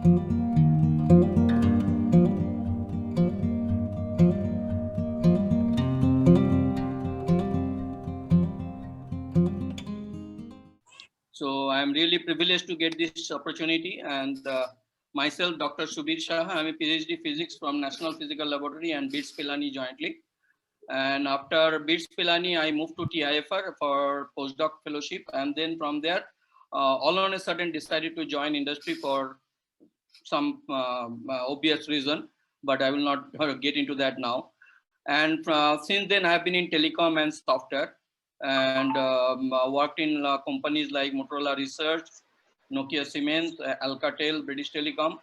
So I'm really privileged to get this opportunity, and myself, Dr. Subir Shah. I'm a PhD physics from National Physical Laboratory and BITS Pilani jointly. And after BITS Pilani, I moved to TIFR for postdoc fellowship, and then from there, all on a sudden decided to join industry for some obvious reason, but I will not get into that now. And since then, I have been in telecom and software, and worked in companies like Motorola Research, Nokia Siemens, Alcatel, British Telecom.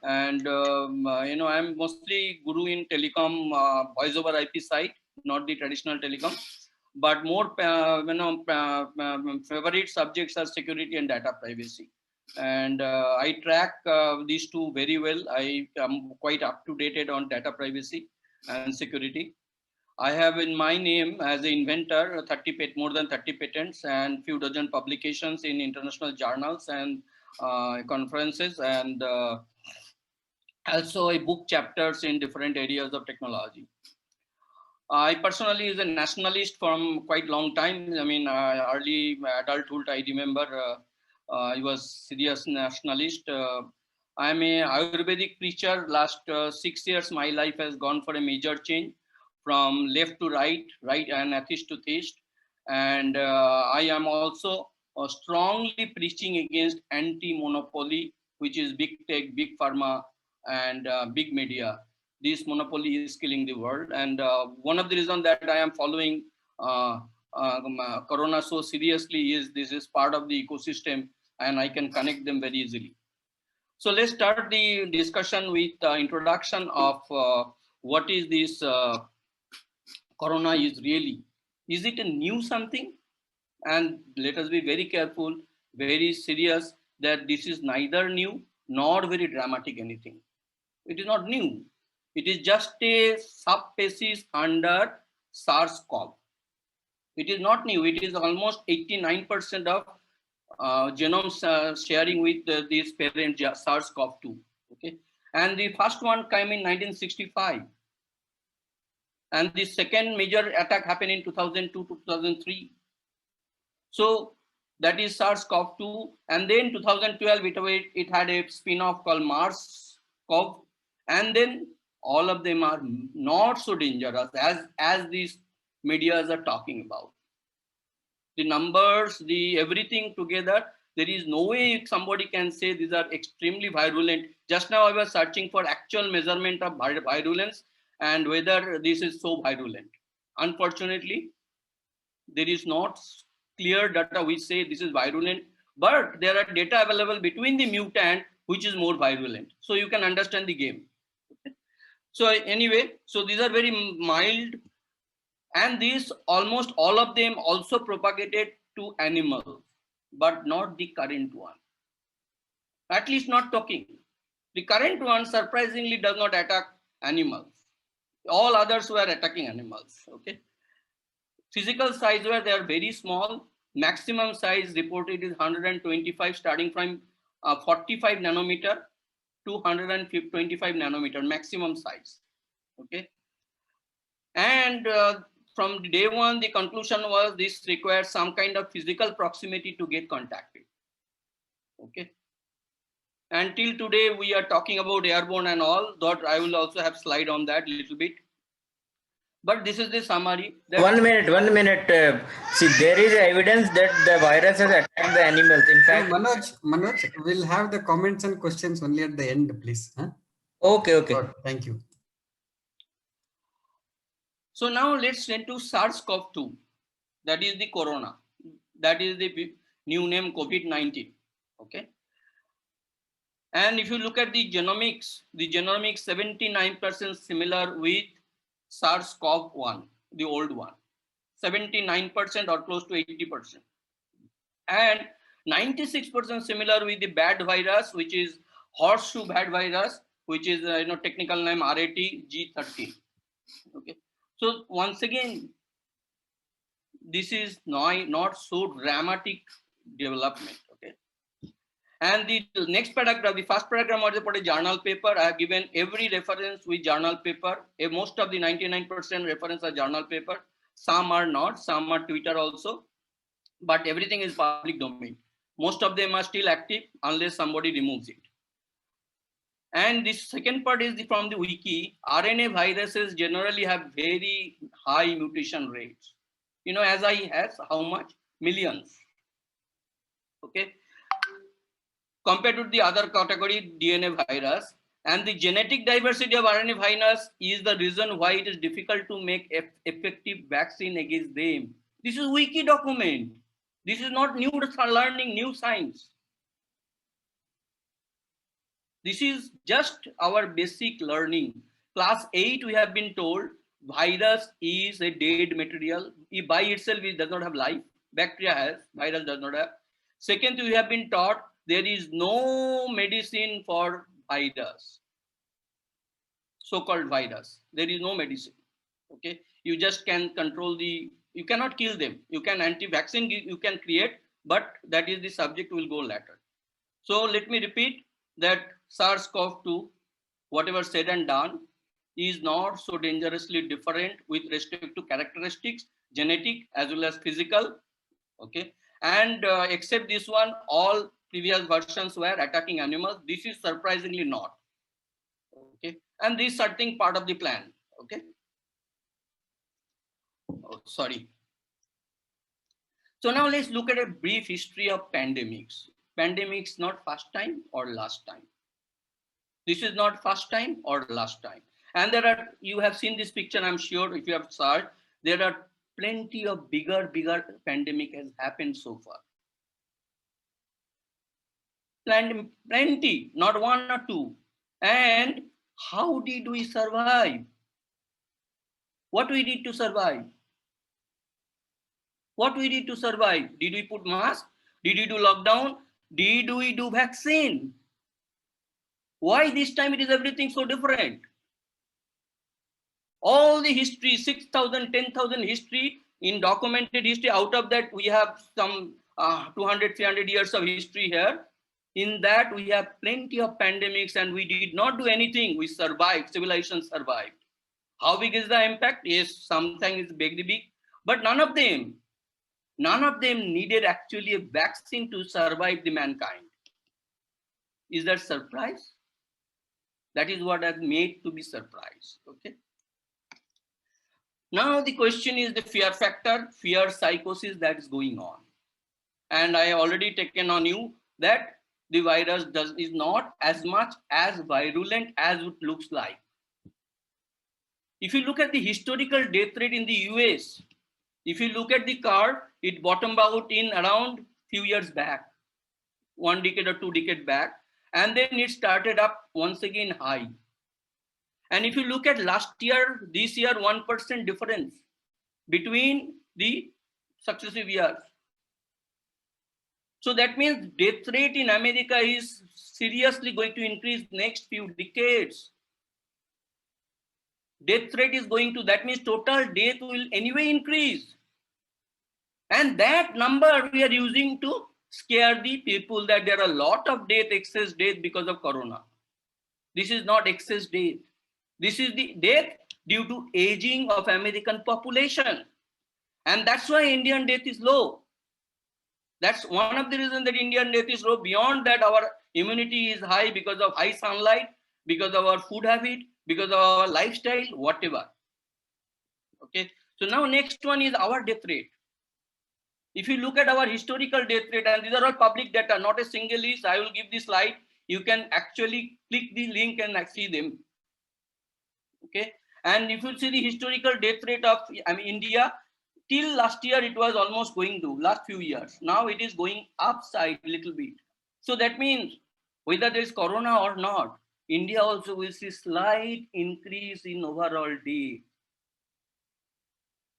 And I'm mostly guru in telecom voice over IP side, not the traditional telecom, but more favorite subjects are security and data privacy. And I track these two very well. I am quite up to date on data privacy and security. I have in my name as an inventor more than 30 patents and few dozen publications in international journals and conferences, and also I book chapters in different areas of technology. I personally is a nationalist from quite long time. I mean, early adulthood, I remember I was serious nationalist. I'm a Ayurvedic preacher. Last 6 years, my life has gone for a major change from left to right, right and atheist to theist. And I am also strongly preaching against anti-monopoly, which is big tech, big pharma, and big media. This monopoly is killing the world, and one of the reasons that I am following corona so seriously is this is part of the ecosystem, and I can connect them very easily. So let's start the discussion with introduction of what is this corona is really. Is it a new something? And let us be very careful, very serious, that this is neither new nor very dramatic anything. It is not new. It is just a subspecies under SARS-CoV. It is not new. It is almost 89% of genome sharing with this parent SARS-CoV-2. Okay, and the first one came in 1965, and the second major attack happened in 2002 to 2003. So that is SARS-CoV-2, and then 2012 it had a spin-off called MERS-CoV, and then all of them are not so dangerous as these medias are talking about. The numbers, the everything together, there is no way somebody can say these are extremely virulent. Just now I was searching for actual measurement of virulence and whether this is so virulent. Unfortunately, there is not clear data which say this is virulent, but there are data available between the mutant which is more virulent. So you can understand the game. Okay. So anyway, so these are very mild, and these almost all of them also propagated to animals, but not the current one. At least not talking. The current one surprisingly does not attack animals. All others were attacking animals. Okay. Physical size where they are very small. Maximum size reported is 125, starting from 45 nanometer to 125 nanometer maximum size. Okay, and from day one, the conclusion was this requires some kind of physical proximity to get contacted. Okay, until today we are talking about airborne and all. That I will also have slide on that a little bit. But this is the summary. One minute. See, there is evidence that the virus has attacked the animals. In fact, Manoj, we'll have the comments and questions only at the end, please. Huh? Okay. Good, thank you. So now let's turn to SARS-CoV-2. That is the corona. That is the new name COVID-19. Okay. And if you look at the genomics 79% similar with SARS-CoV-1, the old one. 79% or close to 80%. And 96% similar with the bad virus, which is horseshoe bad virus, which is technical name RAT-G13. Okay. So once again, this is not so dramatic development. Okay. And the next paragraph, the first paragraph was about a journal paper. I have given every reference with journal paper. Most of the 99% reference are journal paper. Some are not, some are Twitter also, but everything is public domain. Most of them are still active unless somebody removes it. And the second part is from the wiki. RNA viruses generally have very high mutation rates. You know, as I has how much? Millions. Okay. Compared to the other category, DNA virus. And the genetic diversity of RNA virus is the reason why it is difficult to make effective vaccine against them. This is wiki document. This is not new learning, new science. This is just our basic learning. Class 8, we have been told virus is a dead material. By itself, it does not have life. Bacteria has, virus does not have. Second, we have been taught there is no medicine for virus, so-called virus. There is no medicine. Okay, you just can control you cannot kill them. You can anti-vaccine, you can create, but that is the subject will go later. So let me repeat that SARS-CoV-2, whatever said and done, is not so dangerously different with respect to characteristics, genetic as well as physical. Okay, and except this one, all previous versions were attacking animals. This is surprisingly not. Okay, and this is certain part of the plan. Okay. Oh, sorry. So now let's look at a brief history of pandemics. Pandemics not first time or last time. This is not first time or last time. And there are, you have seen this picture, I'm sure, if you have searched, there are plenty of bigger pandemic has happened so far. Plenty, not one or two. And how did we survive? What we did to survive? What we did to survive? Did we put mask? Did we do lockdown? Did we do vaccine? Why this time it is everything so different? All the history, 6,000, 10,000 history, in documented history, out of that we have some 200, 300 years of history here. In that we have plenty of pandemics and we did not do anything. We survived, civilization survived. How big is the impact? Yes, something is big, but none of them needed actually a vaccine to survive the mankind. Is that surprise? That is what has made to be surprised. Okay. Now the question is the fear factor, fear psychosis that is going on. And I already taken on you that the virus is not as much as virulent as it looks like. If you look at the historical death rate in the US, if you look at the curve, it bottomed out in around few years back, 1 decade or 2 decades back, and then it started up once again high. And if you look at last year, this year, 1% difference between the successive years. So that means death rate in America is seriously going to increase next few decades. Death rate is going to, that means total death will anyway increase. And that number we are using to scare the people that there are a lot of death, excess death because of corona. This is not excess death. This is the death due to aging of American population. And that's why Indian death is low. That's one of the reasons that Indian death is low. Beyond that, our immunity is high because of high sunlight, because of our food habit, because of our lifestyle, whatever. Okay. So now next one is our death rate. If you look at our historical death rate, and these are all public data, not a single list, I will give this slide. You can actually click the link and see them. Okay. And if you see the historical death rate of India, till last year, it was almost going to, last few years. Now it is going upside a little bit. So that means whether there is corona or not, India also will see slight increase in overall death.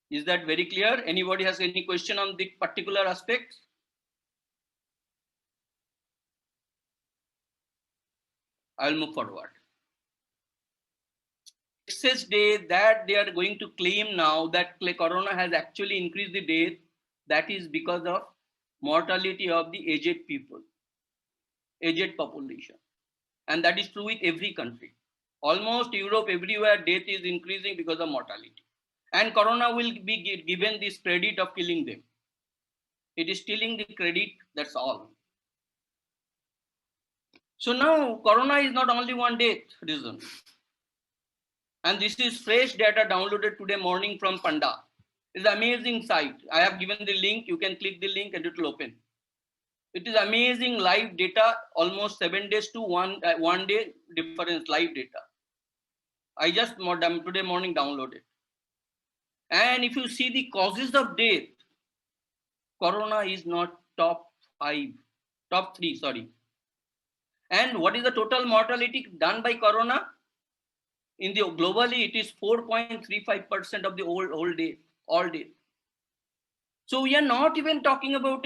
Is that very clear? Anybody has any question on the particular aspects? I'll move forward. Excess death that they are going to claim now that corona has actually increased the death, that is because of mortality of the aged people. aged population. And that is true with every country. Almost Europe, everywhere, death is increasing because of mortality. And corona will be given this credit of killing them. It is stealing the credit, that's all. So now corona is not only one death reason. And this is fresh data downloaded today morning from Panda. It's an amazing site. I have given the link. You can click the link and it will open. It is amazing live data, almost 7 days to one day difference live data. I just today morning downloaded. And if you see the causes of death, corona is not top 3, sorry. And what is the total mortality done by corona? In the globally, it is 4.35% of the all day. So we are not even talking about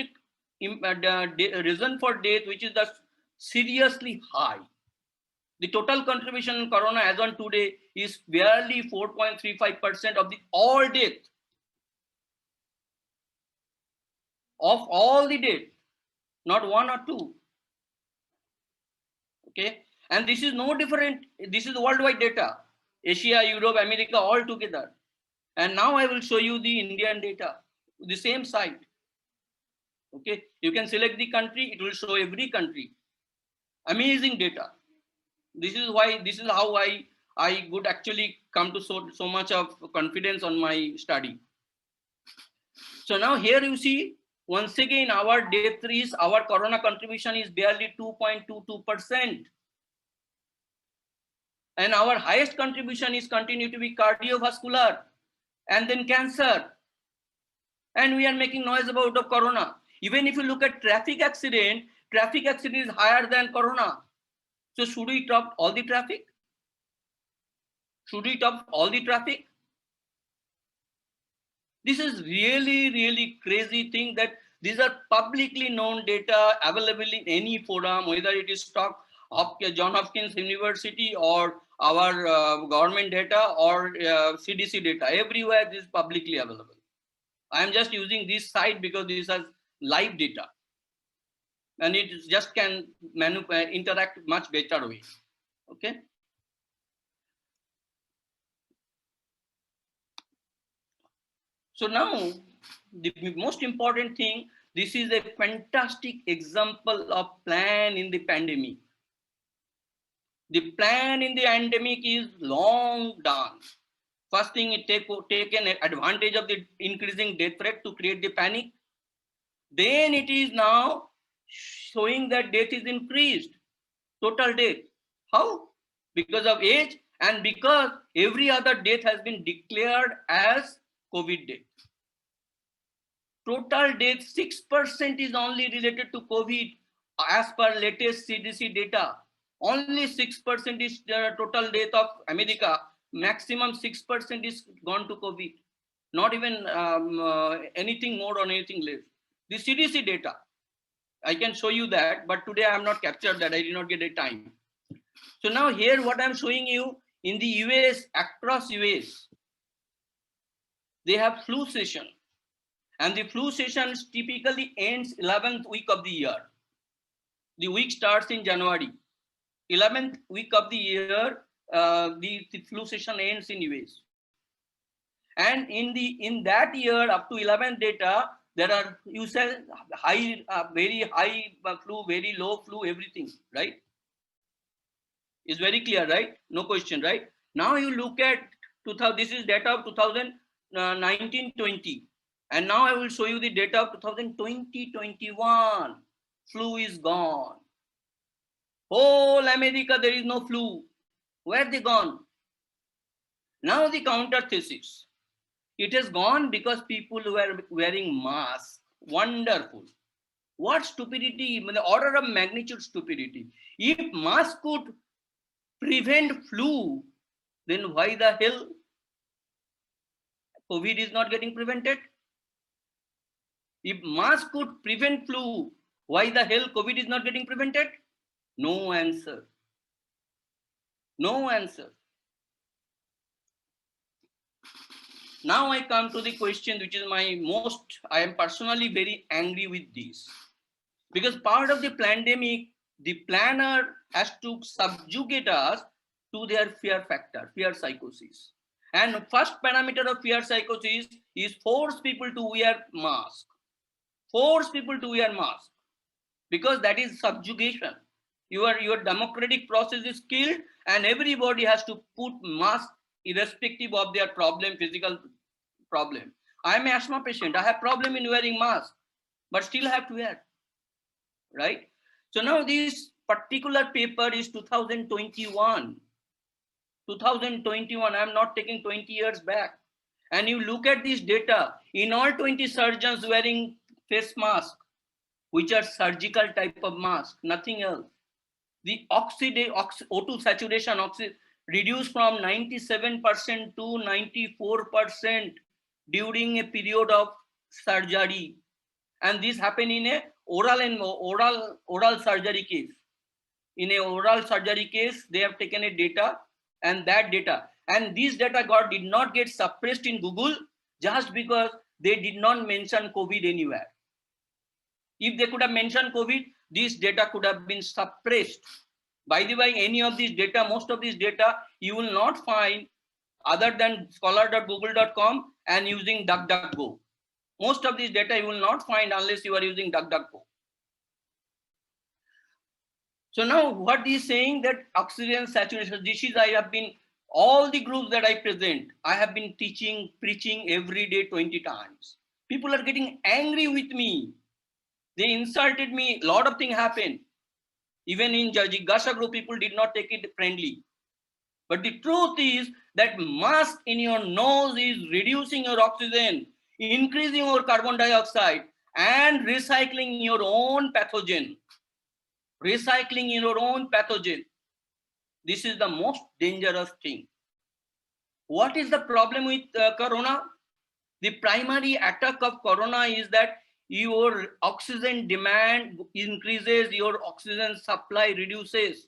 the reason for death, which is the seriously high. The total contribution in corona as on today is barely 4.35% of the all death. Of all the death, not 1 or 2. Okay, and this is no different. This is worldwide data, Asia, Europe, America, all together. And now I will show you the Indian data, the same site. Okay, you can select the country, it will show every country. Amazing data. This is how I would actually come to so much of confidence on my study. So now here you see, once again, our death is, our corona contribution is barely 2.22%. And our highest contribution is continue to be cardiovascular and then cancer. And we are making noise about the corona. Even if you look at traffic accident is higher than corona. So should we stop all the traffic? Should we stop all the traffic? This is really, really crazy thing that these are publicly known data available in any forum, whether it is talk of John Hopkins University or our government data or CDC data. Everywhere this is publicly available. I am just using this site because this has live data. And it just can interact much better way. Okay. So now, the most important thing, this is a fantastic example of plan in the pandemic. The plan in the pandemic is long done. First thing, it taken advantage of the increasing death rate to create the panic. Then it is now showing that death is increased, total death. How? Because of age and because every other death has been declared as COVID death. Total death, 6% is only related to COVID as per latest CDC data. Only 6% is the total death of America. Maximum 6% is gone to COVID. Not even anything more or anything less. The CDC data, I can show you that, but today I have not captured that. I did not get a time. So now here what I'm showing you, in the US, across US, they have flu season. And the flu season typically ends 11th week of the year. The week starts in January. 11th week of the year, the flu season ends in US. And in that year, up to 11th data, there are, you said, high, very high flu, very low flu, everything, right? It's very clear, right? No question, right? Now you look at 2000, this is data of 2019-20. And now I will show you the data of 2020-21. Flu is gone. Whole America, there is no flu. Where they gone? Now the counter thesis. It has gone because people were wearing masks. Wonderful. What stupidity, the order of magnitude stupidity. If mask could prevent flu, then why the hell COVID is not getting prevented? If mask could prevent flu, why the hell COVID is not getting prevented? No answer. No answer. Now I come to the question which is my most, I am personally very angry with this. Because part of the pandemic, the planner has to subjugate us to their fear factor, fear psychosis. And first parameter of fear psychosis is force people to wear mask. Force people to wear mask, because that is subjugation. Your democratic process is killed, and everybody has to put mask irrespective of their problem, physical problem. I am an asthma patient. I have problem in wearing mask, but still have to wear, right? So now this particular paper is 2021. 2021, I'm not taking 20 years back. And you look at this data, in all 20 surgeons wearing face mask, which are surgical type of mask, nothing else. The O2 saturation reduced from 97% to 94% during a period of surgery. And this happened in a oral surgery case. In a oral surgery case, they have taken a data, and that data, and this data did not get suppressed in Google just because they did not mention COVID anywhere. If they could have mentioned COVID, this data could have been suppressed. By the way, any of these data, most of these data, you will not find other than scholar.google.com and using DuckDuckGo. Most of these data you will not find unless you are using DuckDuckGo. So now what he's saying, that oxygen saturation, this is, I have been, all the groups that I present, I have been teaching, preaching every day 20 times. People are getting angry with me. They insulted me. A lot of things happened. Even in Jigyasa group, people did not take it friendly. But the truth is that mask in your nose is reducing your oxygen, increasing your carbon dioxide, and recycling your own pathogen. Recycling your own pathogen. This is the most dangerous thing. What is the problem with corona? The primary attack of corona is that your oxygen demand increases, your oxygen supply reduces.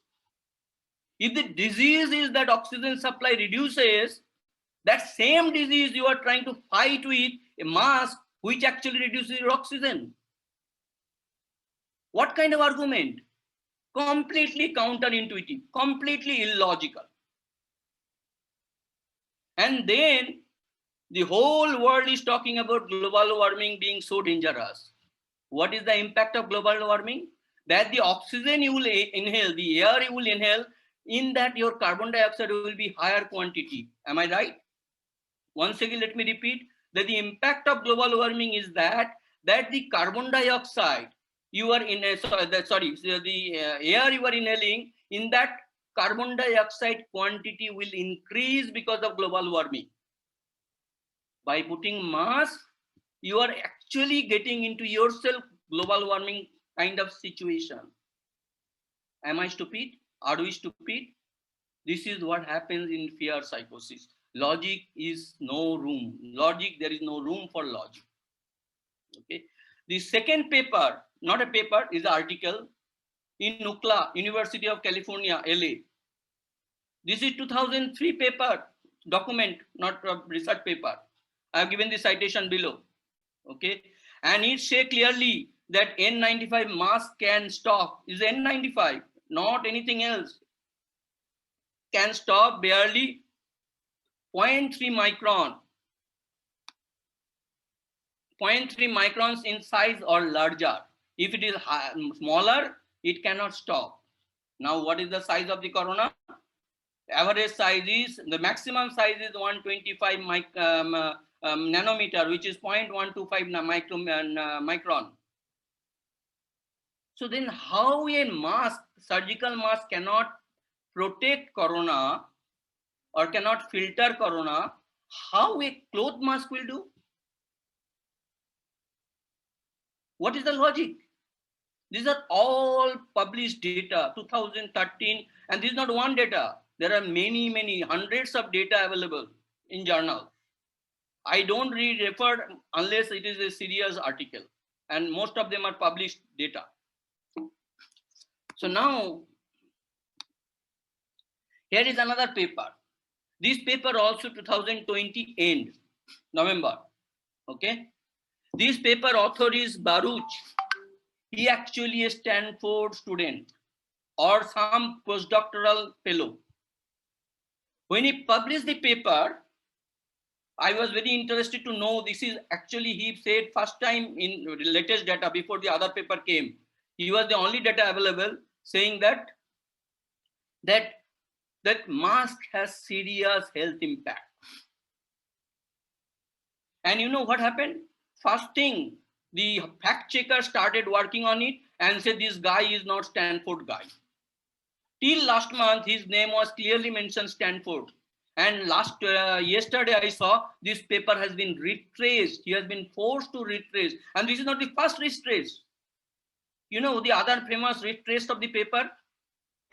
If the disease is that oxygen supply reduces, that same disease you are trying to fight with a mask which actually reduces your oxygen. What kind of argument? Completely counterintuitive, completely illogical. And then the whole world is talking about global warming being so dangerous. What is the impact of global warming? That the oxygen you will inhale, the air you will inhale, in that your carbon dioxide will be higher quantity. Am I right? Once again, let me repeat that the impact of global warming is that the carbon dioxide you are in, the air you are inhaling, in that carbon dioxide quantity will increase because of global warming. By putting mask, you are actually getting into yourself global warming kind of situation. Am I stupid? Are we stupid? This is what happens in fear psychosis. Logic is no room. Logic, there is no room for logic. Okay. The second paper, not a paper, is an article in UCLA, University of California, LA. This is 2003 paper, document, not a research paper. I have given the citation below. Okay. And it says clearly that N95 mask can stop. Is N95, not anything else. Can stop barely 0.3 micron. 0.3 microns in size or larger. If it is smaller, it cannot stop. Now, what is the size of the corona? Average size is, the maximum size is 125 nanometer, which is 0.125 micron. So then how a mask, surgical mask, cannot protect corona or cannot filter corona, how a cloth mask will do? What is the logic? These are all published data, 2013, and this is not one data. There are many, hundreds of data available in journal. I don't refer unless it is a serious article, and most of them are published data. So now, here is another paper. This paper also 2020 end, November, okay? This paper author is Baruch. He actually a Stanford student. or some postdoctoral fellow. When he published the paper, I was very interested to know this is actually, he said first time in latest data before the other paper came, he was the only data available saying that mask has serious health impact. And you know what happened? First thing, the fact checker started working on it and said this guy is not Stanford guy. Till last month, his name was clearly mentioned Stanford. And yesterday I saw this paper has been retraced. He has been forced to retrace. And this is not the first retrace. You know the other famous retrace of the paper?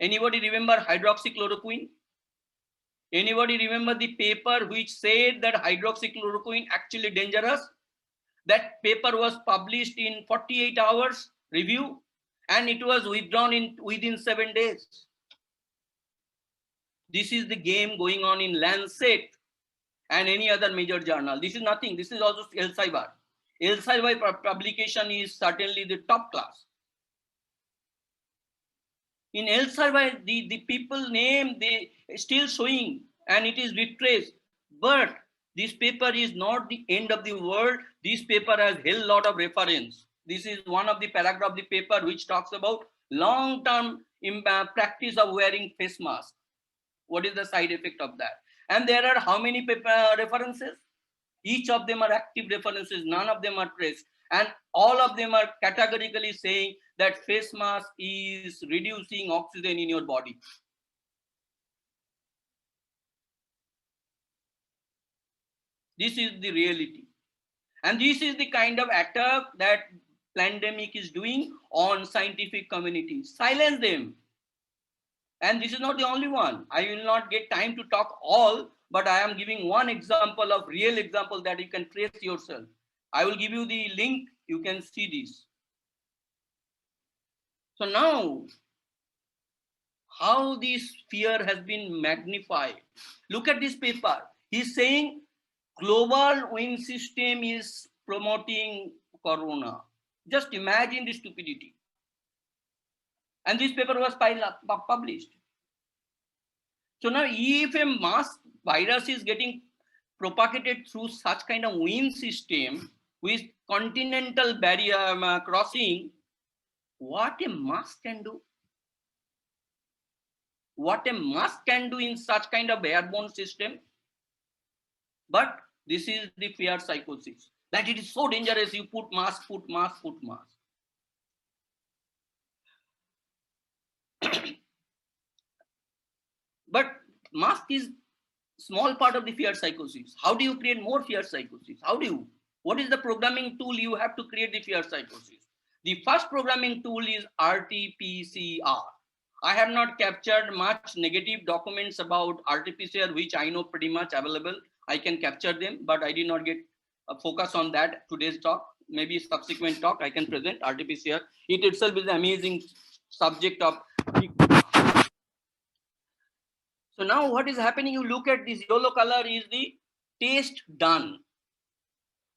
Anybody remember hydroxychloroquine? Anybody remember the paper which said that hydroxychloroquine actually dangerous? That paper was published in 48 hours review and it was withdrawn within 7 days. This is the game going on in Lancet and any other major journal. This is nothing. This is also Elsevier. Elsevier publication is certainly the top class. In Elsevier, the people name, they still showing and it is retraced. But this paper is not the end of the world. This paper has a hell lot of reference. This is one of the paragraph of the paper which talks about long-term practice of wearing face mask. What is the side effect of that? And there are how many paper references? Each of them are active references. None of them are traced. And all of them are categorically saying that face mask is reducing oxygen in your body. This is the reality. And this is the kind of attack that pandemic is doing on scientific community. Silence them. And this is not the only one. I will not get time to talk all, but I am giving one example of real example that you can trace yourself. I will give you the link. You can see this. So now, how this fear has been magnified. Look at this paper. He's saying global immune system is promoting corona. Just imagine the stupidity. And this paper was published. So now if a mass virus is getting propagated through such kind of immune system with continental barrier crossing, what a mask can do? What a mask can do in such kind of airborne system? But this is the fear psychosis, that it is so dangerous, you put mask, put mask, put mask. But mask is small part of the fear psychosis. How do you create more fear psychosis? What is the programming tool you have to create the fear psychosis? The first programming tool is RT-PCR. I have not captured much negative documents about RT-PCR, which I know pretty much available. I can capture them, but I did not get a focus on that today's talk. Maybe subsequent talk I can present RT-PCR. It itself is an amazing subject of. So now what is happening, you look at this yellow color is the test done.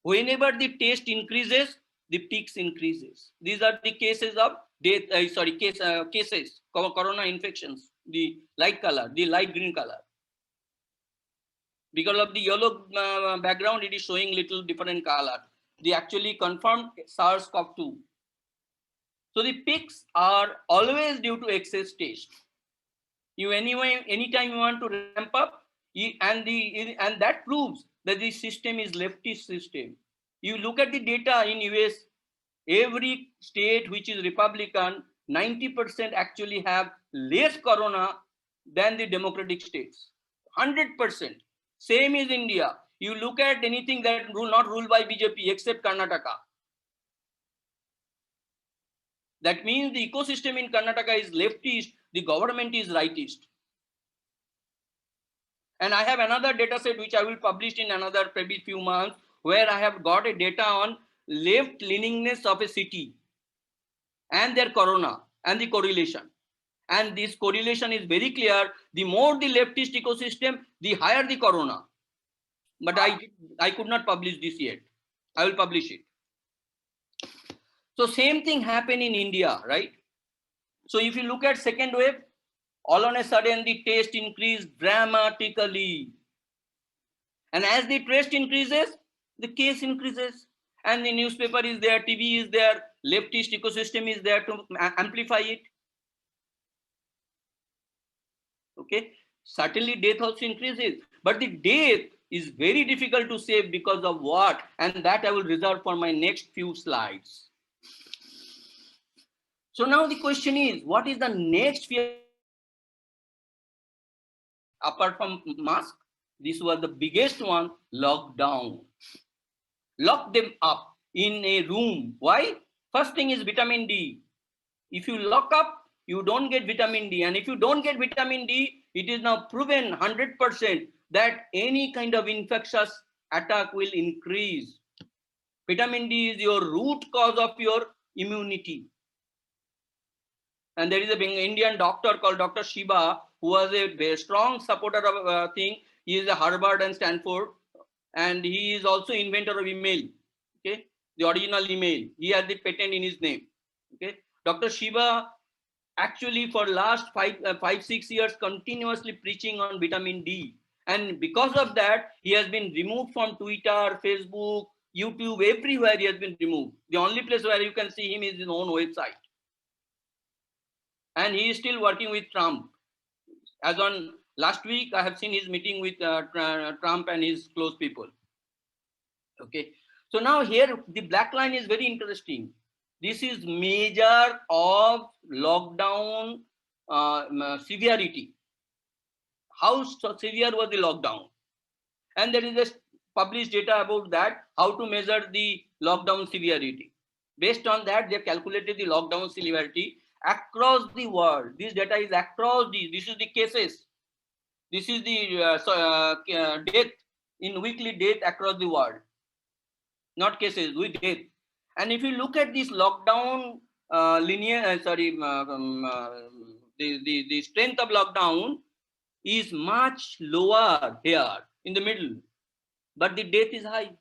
Whenever the test increases, the peaks increases. These are the cases of death, cases, corona infections, the light color, the light green color. Because of the yellow background, it is showing little different color. They actually confirmed SARS-CoV-2. So the peaks are always due to excess test. Anytime you want to ramp up, and that proves that the system is leftist system. You look at the data in US, every state which is Republican, 90% actually have less corona than the democratic states. 100%. Same is India. You look at anything that not ruled by BJP except Karnataka. That means the ecosystem in Karnataka is leftist, the government is rightist. And I have another data set which I will publish in another maybe few months, where I have got a data on left leaningness of a city and their corona and the correlation. And this correlation is very clear. The more the leftist ecosystem, the higher the corona. But I could not publish this yet. I will publish it. So same thing happened in India, right? So if you look at second wave, all on a sudden the test increased dramatically. And as the test increases, the case increases. And the newspaper is there, TV is there, leftist ecosystem is there to amplify it. Okay, certainly death also increases, but the death is very difficult to save because of what? And that I will reserve for my next few slides. So now the question is, what is the next fear? Apart from mask, this was the biggest one, lockdown. Lock them up in a room. Why? First thing is vitamin D. If you lock up, you don't get vitamin D. And if you don't get vitamin D, it is now proven 100% that any kind of infectious attack will increase. Vitamin D is your root cause of your immunity. And there is an Indian doctor called Dr. Shiba, who was a very strong supporter of thing. He is a Harvard and Stanford, and he is also inventor of email. Okay, the original email. He has the patent in his name. Okay, Dr. Shiba actually for last 5-6 years continuously preaching on vitamin D, and because of that he has been removed from Twitter, Facebook, YouTube, everywhere he has been removed. The only place where you can see him is his own website. And he is still working with Trump. As on last week, I have seen his meeting with Trump and his close people. Okay. So now here, the black line is very interesting. This is measure of lockdown severity. How severe was the lockdown? And there is a published data about that, how to measure the lockdown severity. Based on that, they have calculated the lockdown severity across the world. This data is across this is the cases. This is the death in weekly death across the world. Not cases, with death. And if you look at this lockdown the strength of lockdown is much lower here in the middle, but the death is high.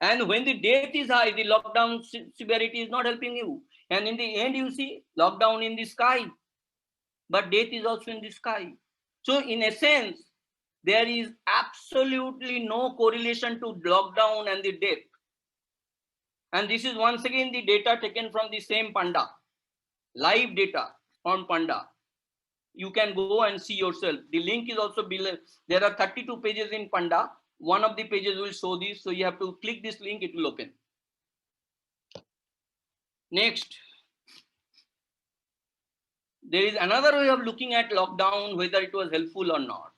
And when the death is high, the lockdown severity is not helping you. And in the end, you see lockdown in the sky, but death is also in the sky. So in a sense, there is absolutely no correlation to lockdown and the death. And this is once again the data taken from the same Panda, live data from Panda. You can go and see yourself. The link is also below. There are 32 pages in Panda. One of the pages will show this. So you have to click this link, it will open. Next, there is another way of looking at lockdown, whether it was helpful or not.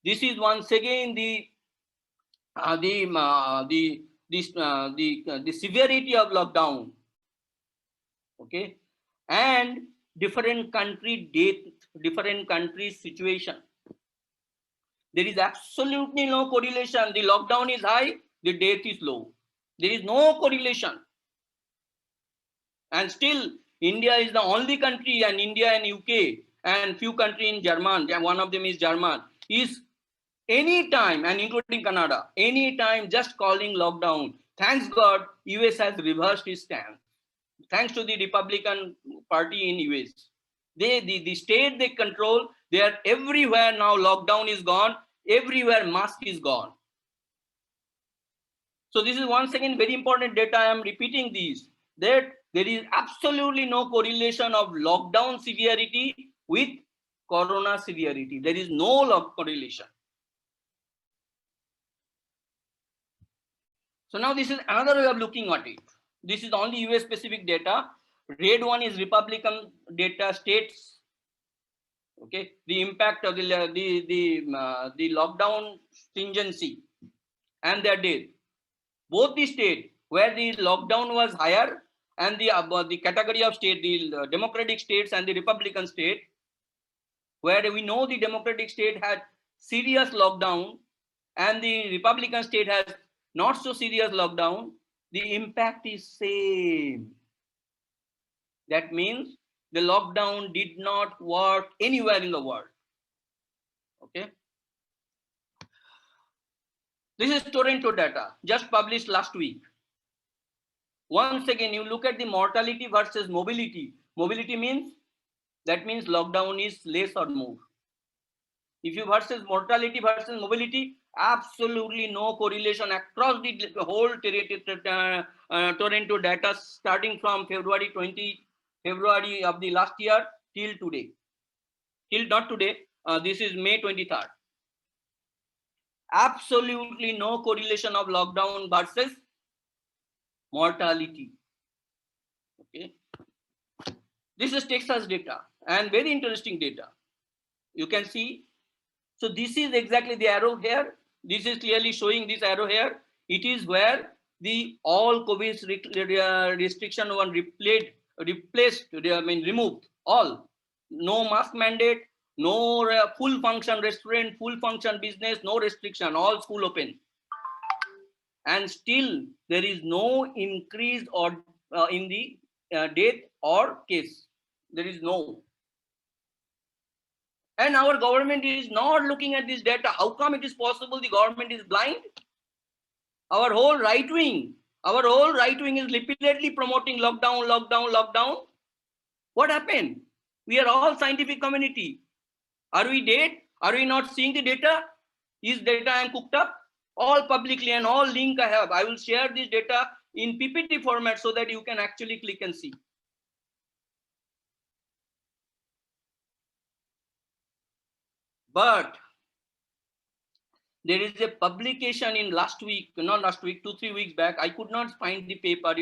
This is once again the severity of lockdown. Okay, and different country death, different countries situation. There is absolutely no correlation. The lockdown is high, the death is low. There is no correlation. And still, India is the only country, and India and UK and few countries in German, one of them is German, is anytime, and including Canada, anytime just calling lockdown. Thanks God, US has reversed its stance. Thanks to the Republican Party in US. The state they control, they are everywhere now. Lockdown is gone, everywhere mask is gone. So this is once again very important data. I am repeating these, that there is absolutely no correlation of lockdown severity with corona severity. There is no correlation. So now this is another way of looking at it. This is only US specific data. Red one is Republican data, states. Okay, the impact of the lockdown stringency and their death. Both the state where the lockdown was higher and the category of state, the democratic states and the Republican state, where we know the democratic state had serious lockdown and the Republican state has not so serious lockdown, the impact is same. That means the lockdown did not work anywhere in the world. Okay. This is Toronto data, just published last week. Once again, you look at the mortality versus mobility. Mobility means That means lockdown is less or more. If you versus mortality versus mobility, absolutely no correlation across the whole Toronto data starting from February of the last year till today. Till not today, this is May 23rd. Absolutely no correlation of lockdown versus mortality. Okay. This is Texas data and very interesting data. You can see. So this is exactly the arrow here. This is clearly showing this arrow here. It is where the all COVID restriction were replaced, removed all. No mask mandate, no full function restaurant, full function business, no restriction, all school open. And still there is no increase or in the death or case. There is no. And our government is not looking at this data. How come it is possible the government is blind? Our whole right wing is repeatedly promoting lockdown, lockdown, lockdown. What happened? We are all scientific community. Are we dead? Are we not seeing the data? Is data I am cooked up? All publicly and all link I have. I will share this data in PPT format so that you can actually click and see. But there is a publication in last week, not last week, 2-3 weeks back. I could not find the paper.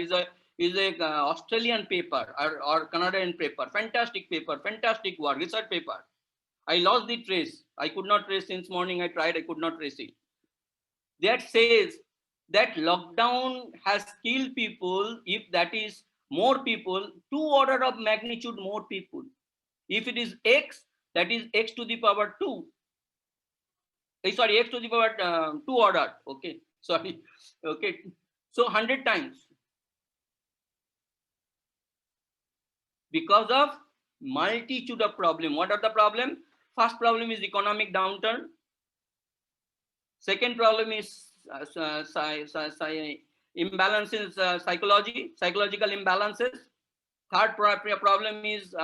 Is a Australian paper or Canadian paper. Fantastic paper, fantastic work, research paper. I lost the trace. I could not trace since morning. I tried. I could not trace it. That says that lockdown has killed people. If that is more people, 2 order of magnitude more people. If it is X, that is X to the power 2. Sorry, X to the power 2 order. Okay, sorry. Okay, so 100 times. Because of multitude of problem. What are the problem? First problem is economic downturn. Second problem is imbalances, psychological imbalances. Third problem is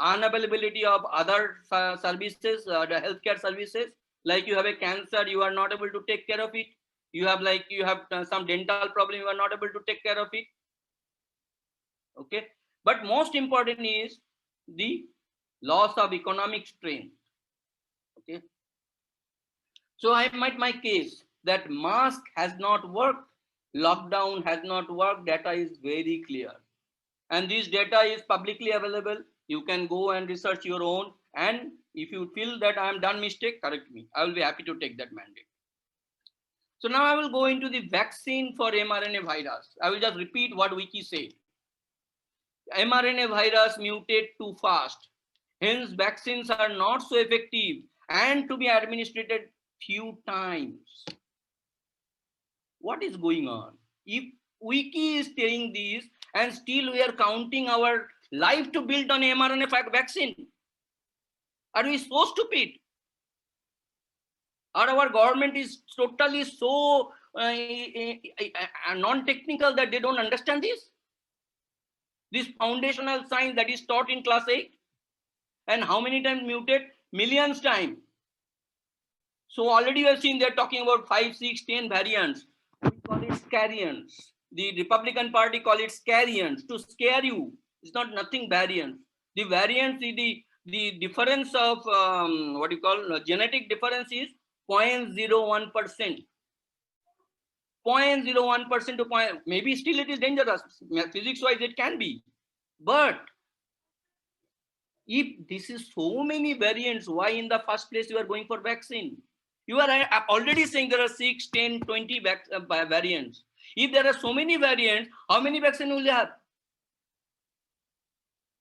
unavailability of other services, the healthcare services. Like you have a cancer, you are not able to take care of it. You have some dental problem, you are not able to take care of it. Okay, but most important is the loss of economic strength. Okay, so I made my case that mask has not worked, lockdown has not worked. Data is very clear, and this data is publicly available. You can go and research your own, and if you feel that I am done mistake, correct me. I will be happy to take that mandate. So now I will go into the vaccine for mRNA virus. I will just repeat what Wiki said. mRNA virus mutate too fast. Hence, vaccines are not so effective and to be administered few times. What is going on? If Wiki is telling this and still we are counting our life to build on mRNA vaccine, are we so stupid? Or our government is totally so non-technical that they don't understand this? This foundational science that is taught in class 8, and how many times mutate? Millions times. So already you have seen they're talking about 5, 6, 10 variants. We call it scariants. The Republican Party call it scariants, to scare you. It's not nothing variants. The variants is the difference of genetic difference is 0.01%. 0.01% to point, maybe still it is dangerous. Physics wise it can be. But if this is so many variants, why in the first place you are going for vaccine? You are already saying there are 6, 10, 20 variants. If there are so many variants, how many vaccines will you have?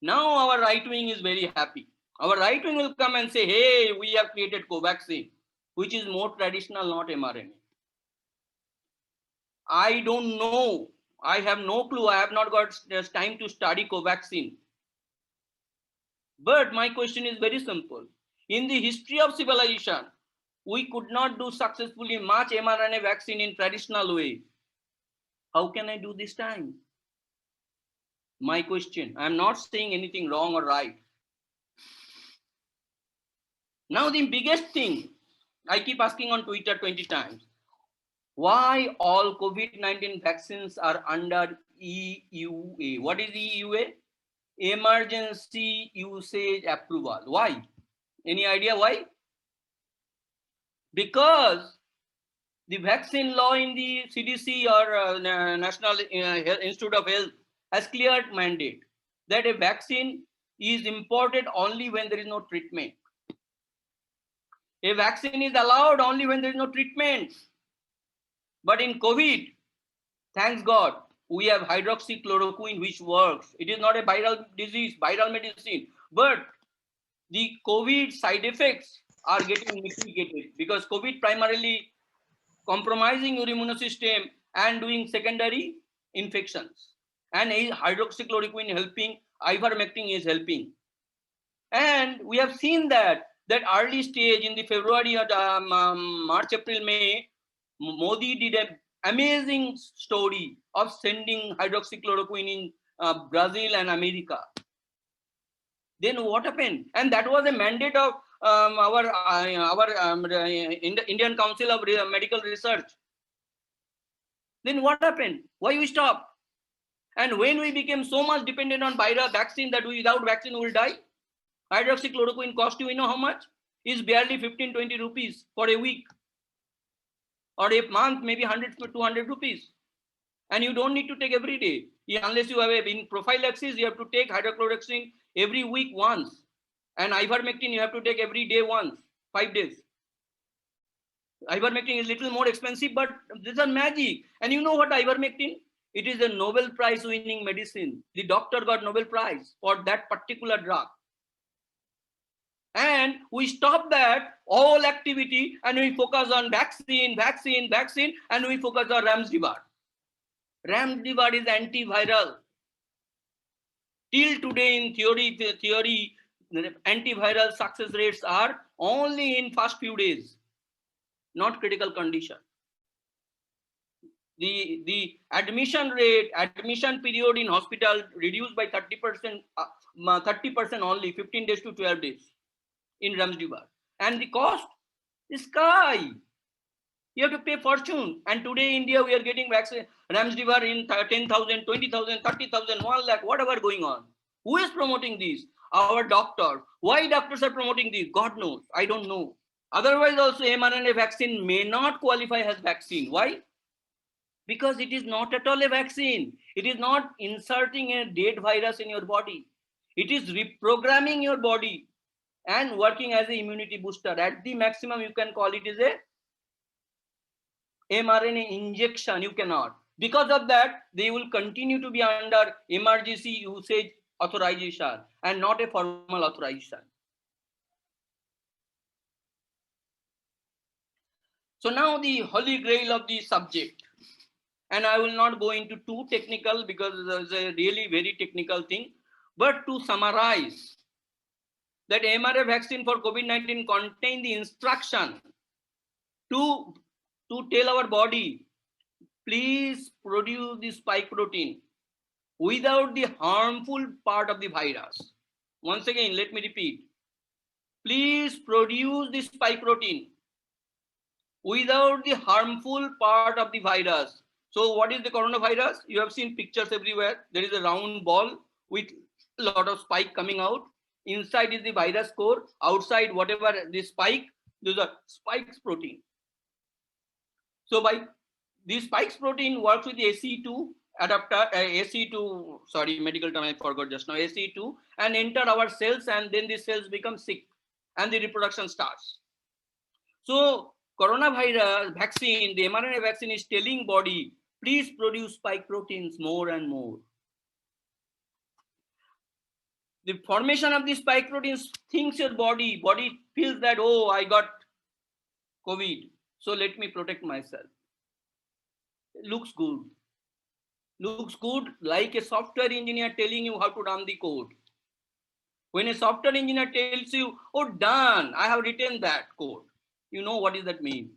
Now our right wing is very happy. Our right wing will come and say, hey, we have created Covaxin, which is more traditional, not mRNA. I don't know. I have no clue. I have not got time to study Covaxin. But my question is very simple. In the history of civilization, we could not do successfully much mRNA vaccine in traditional way. How can I do this time? My question. I'm not saying anything wrong or right. Now the biggest thing, I keep asking on Twitter 20 times, why all COVID-19 vaccines are under EUA? What is EUA? Emergency Usage Approval. Why? Any idea why? Because the vaccine law in the CDC or National Institute of Health has clear mandate that a vaccine is imported only when there is no treatment. A vaccine is allowed only when there is no treatment. But in COVID, thanks God, we have hydroxychloroquine which works. It is not a viral disease, viral medicine, but the COVID side effects are getting mitigated because COVID primarily compromising your immune system and doing secondary infections. And hydroxychloroquine helping, ivermectin is helping. And we have seen that early stage in the February, March, April, May, Modi did an amazing story of sending hydroxychloroquine in Brazil and America. Then what happened? And that was a mandate of our Indian Council of Medical Research. Then what happened? Why we stopped? And when we became so much dependent on viral vaccine that without vaccine we will die, hydroxychloroquine cost you know how much? Is barely 15-20 rupees for a week. Or a month, maybe 100 to 200 rupees. And you don't need to take every day. Unless you have in prophylaxis, you have to take hydrochloroquine every week once. And ivermectin, you have to take every day once, 5 days. Ivermectin is a little more expensive, but this is magic. And you know what ivermectin? It is a Nobel Prize winning medicine. The doctor got Nobel Prize for that particular drug. And we stop that all activity and we focus on vaccine, and we focus on Remdesivir. Remdesivir is antiviral. Till today in theory, antiviral success rates are only in first few days, not critical condition. The admission period in hospital reduced by 30%, 30% only, 15 days to 12 days in Remdesivir. And the cost is sky. You have to pay fortune. And today in India, we are getting vaccine Remdesivir in 10,000, 20,000, 30,000, 1 lakh, whatever going on. Who is promoting this? Our doctor. Why doctors are promoting this? God knows. I don't know. Otherwise also mRNA vaccine may not qualify as vaccine. Why? Because it is not at all a vaccine. It is not inserting a dead virus in your body. It is reprogramming your body and working as an immunity booster. At the maximum, you can call it as a mRNA injection. You cannot. Because of that, they will continue to be under emergency usage authorization and not a formal authorization. So now the holy grail of the subject, and I will not go into too technical because it's a really very technical thing, but to summarize, that mRNA vaccine for COVID-19 contain the instruction to tell our body, please produce the spike protein without the harmful part of the virus. Once again, let me repeat. Please produce the spike protein without the harmful part of the virus. So what is the coronavirus? You have seen pictures everywhere. There is a round ball with a lot of spike coming out. Inside is the virus core. Outside, whatever the spike, those are spikes protein. So by this spikes protein works with the ACE2 adapter, ACE2, sorry, medical term I forgot just now, ACE2, and enter our cells, and then the cells become sick and the reproduction starts. So coronavirus vaccine, the mRNA vaccine is telling body, please produce spike proteins more and more. The formation of the spike proteins thinks your body feels that, oh, I got COVID, so let me protect myself. It looks good. Looks good like a software engineer telling you how to run the code. When a software engineer tells you, oh, done, I have written that code. You know what does that mean?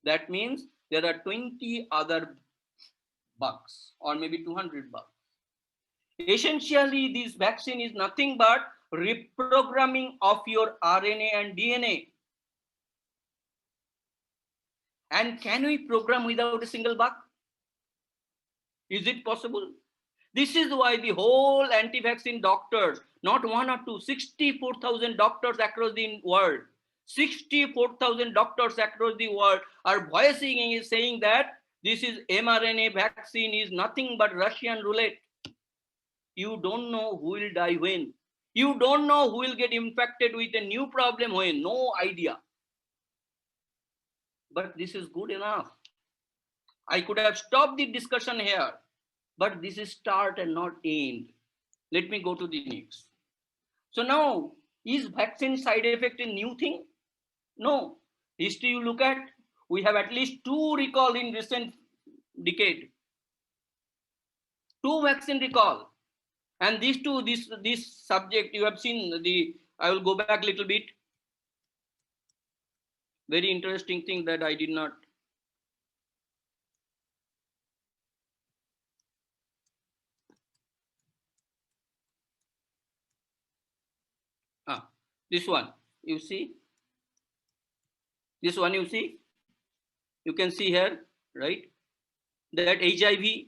That means there are 20 other bugs or maybe 200 bugs. Essentially, this vaccine is nothing but reprogramming of your RNA and DNA. And can we program without a single bug? Is it possible? This is why the whole anti-vaccine doctors, not one or two, 64,000 doctors across the world, 64,000 doctors across the world are voicing and saying that this is mRNA vaccine is nothing but Russian roulette. You don't know who will die when. You don't know who will get infected with a new problem when. No idea. But this is good enough. I could have stopped the discussion here, but this is start and not end. Let me go to the next. So now, is vaccine side effect a new thing? No. History you look at, we have at least 2 recall in recent decade. 2 vaccine recall. And these two, this subject, you have seen the, I will go back a little bit. Very interesting thing that I did not. This one, you see? This one you see? You can see here, right? That HIV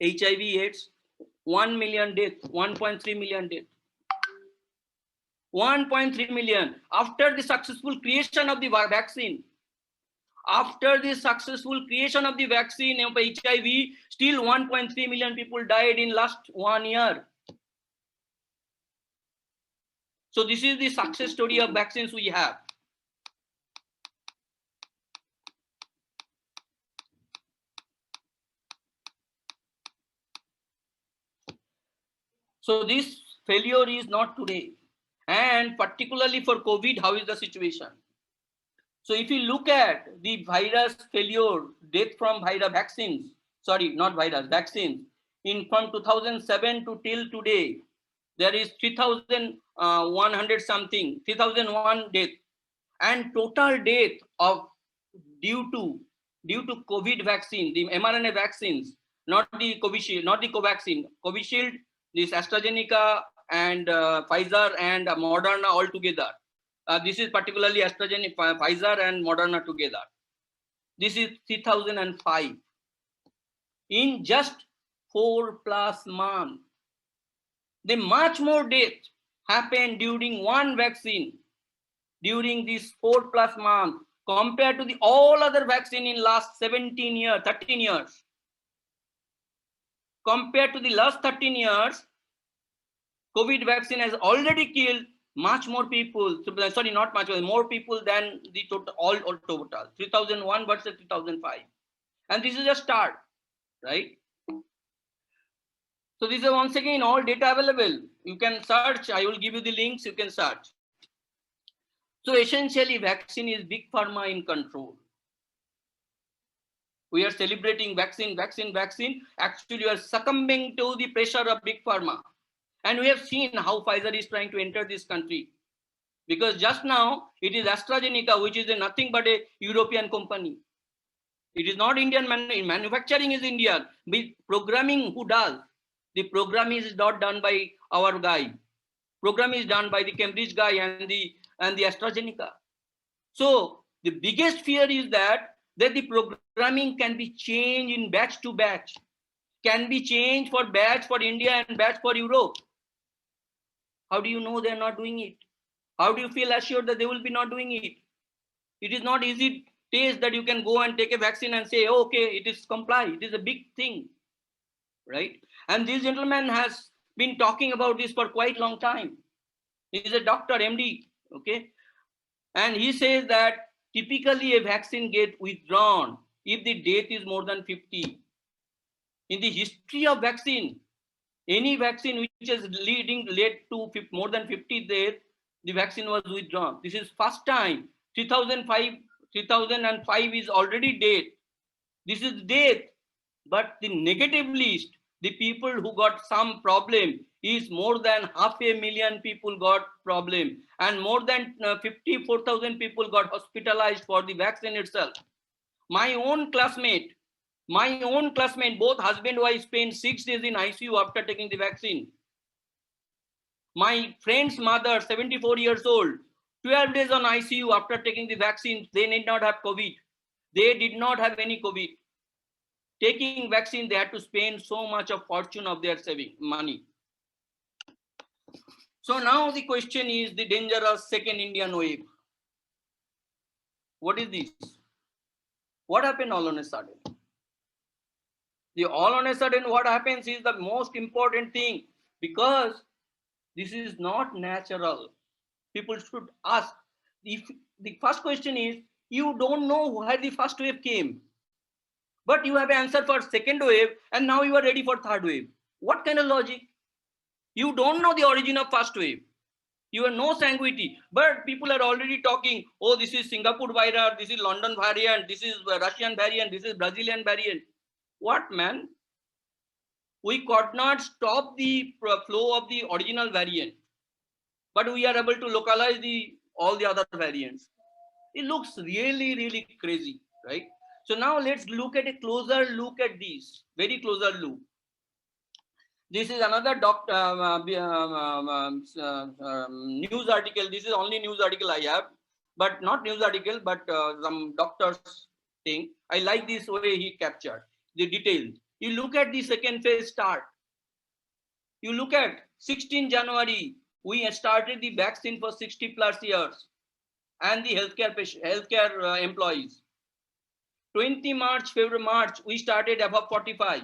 AIDS, 1 million death, 1.3 million death. 1.3 million after the successful creation of the vaccine. After the successful creation of the vaccine of HIV, still 1.3 million people died in last 1 year. So this is the success story of vaccines we have. So this failure is not today. And particularly for COVID, how is the situation? So if you look at the virus failure, death from virus vaccines, sorry, not virus, vaccines, in from 2007 to till today, there is 3,100 something, 3,001 death, and total death of due to COVID vaccine, the mRNA vaccines, not the Covishield, not the Covaxin, Covishield, this AstraZeneca and Pfizer and Moderna all together. This is particularly AstraZeneca, Pfizer and Moderna together. This is 3005. In just 4+ months, the much more death happened during one vaccine during these 4+ months compared to the all other vaccine in last 17 years, 13 years. Compared to the last 13 years, COVID vaccine has already killed much more people, sorry, not much more people than the total, all total, 3001 versus 3005. And this is a start, right? So this is once again all data available. You can search, I will give you the links, you can search. So essentially vaccine is big pharma in control. We are celebrating vaccine, vaccine, vaccine. Actually, you are succumbing to the pressure of big pharma. And we have seen how Pfizer is trying to enter this country. Because just now, it is AstraZeneca, which is nothing but a European company. It is not Indian, manufacturing is Indian. But programming, who does? The program is not done by our guy. Program is done by the Cambridge guy and the AstraZeneca. So the biggest fear is that the programming can be changed in batch to batch, can be changed for batch for India and batch for Europe. How do you know they're not doing it? How do you feel assured that they will be not doing it? It is not easy taste that you can go and take a vaccine and say, oh, okay, it is comply. It is a big thing, right? And this gentleman has been talking about this for quite a long time. He is a doctor, MD, okay? And he says that typically a vaccine gets withdrawn if the death is more than 50. In the history of vaccine, any vaccine which has led to more than 50 deaths, the vaccine was withdrawn. This is first time. 2005 is already dead. This is death, but the negative list, the people who got some problem is more than 500,000 people got problem, and more than 54,000 people got hospitalized for the vaccine itself. My own classmate, both husband and wife spent 6 days in ICU after taking the vaccine. My friend's mother, 74 years old, 12 days on ICU after taking the vaccine. They did not have COVID. They did not have any COVID. Taking vaccine, they had to spend so much of fortune of their saving money. So now the question is the dangerous second Indian wave. What is this? What happened all on a sudden? The all on a sudden what happens is the most important thing, because this is not natural. People should ask. If the first question is, you don't know why the first wave came, but you have an answer for second wave, and now you are ready for third wave. What kind of logic? You don't know the origin of first wave. You have no sanguinity, but people are already talking, oh, this is Singapore virus, this is London variant, this is Russian variant, this is Brazilian variant. What, man? We could not stop the flow of the original variant, but we are able to localize all the other variants. It looks really, really crazy, right? So now let's look at a closer look at this, very closer look. This is another news article. This is only news article I have, but not news article, but some doctor's thing. I like this way he captured the details. You look at the second phase start. You look at 16 January, we started the vaccine for 60 plus years and the healthcare employees. 20 March, February, March, we started above 45.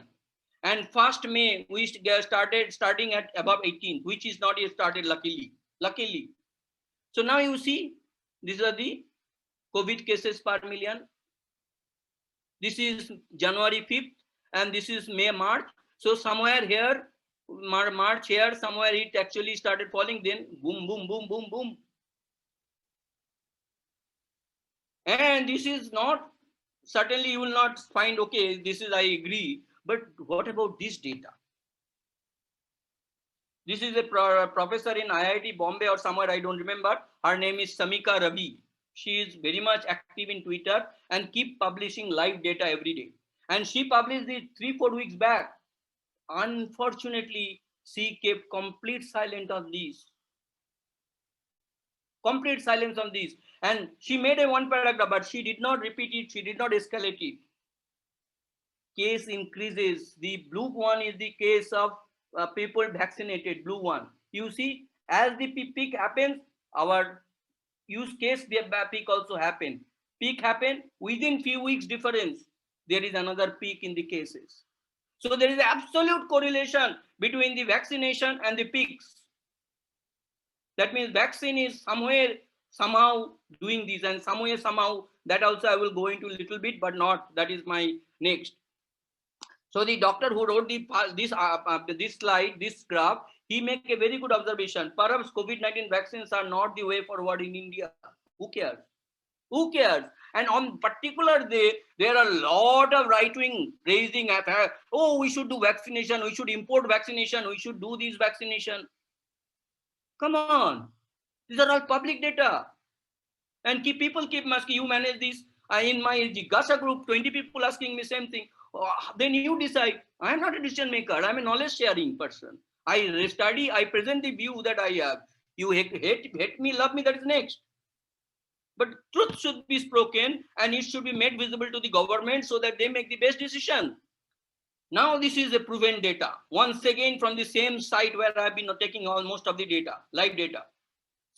And 1st May, we starting at above 18, which is not yet started, luckily. So now you see, these are the COVID cases per million. This is January 5th, and this is May, March. So somewhere here, March here, somewhere it actually started falling, then boom, boom, boom, boom, boom. And this is not, certainly you will not find, okay, this is, I agree, but what about this data? This is a professor in IIT Bombay or somewhere, I don't remember. Her name is Samika Ravi. She is very much active in Twitter and keep publishing live data every day. And she published it 3-4 weeks back. Unfortunately, she kept complete silence on this. Complete silence on this. And she made a one paragraph, but she did not repeat it. She did not escalate it. Case increases. The blue one is the case of people vaccinated, blue one. You see, as the peak happens, our use case the peak also happen. Peak happen within few weeks difference. There is another peak in the cases. So there is absolute correlation between the vaccination and the peaks. That means vaccine is somehow doing this, and somewhere somehow that also I will go into a little bit, but not, that is my next. So the doctor who wrote this slide, this graph, he make a very good observation. Perhaps COVID-19 vaccines are not the way forward in India. Who cares? Who cares? And on particular day, there are a lot of right-wing raising, oh, we should do vaccination, we should import vaccination, we should do this vaccination. Come on, these are all public data. And people keep asking, you manage this. In my Jigyasa group, 20 people asking me same thing. Then you decide. I am not a decision maker. I am a knowledge sharing person. I study, I present the view that I have. You hate me, love me, that is next. But truth should be spoken and it should be made visible to the government so that they make the best decision. Now this is a proven data. Once again from the same site where I have been taking almost of the data, live data.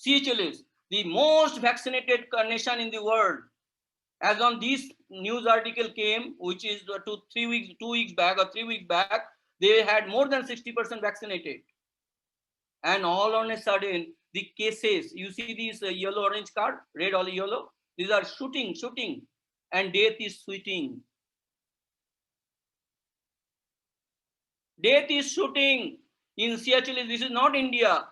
CHLS, the most vaccinated nation in the world. As on this news article came, which is 2 weeks back or 3 weeks back, they had more than 60% vaccinated. And all on a sudden, the cases, you see these yellow orange card, red or yellow, these are shooting, and death is shooting. Death is shooting in CHLS. This is not India.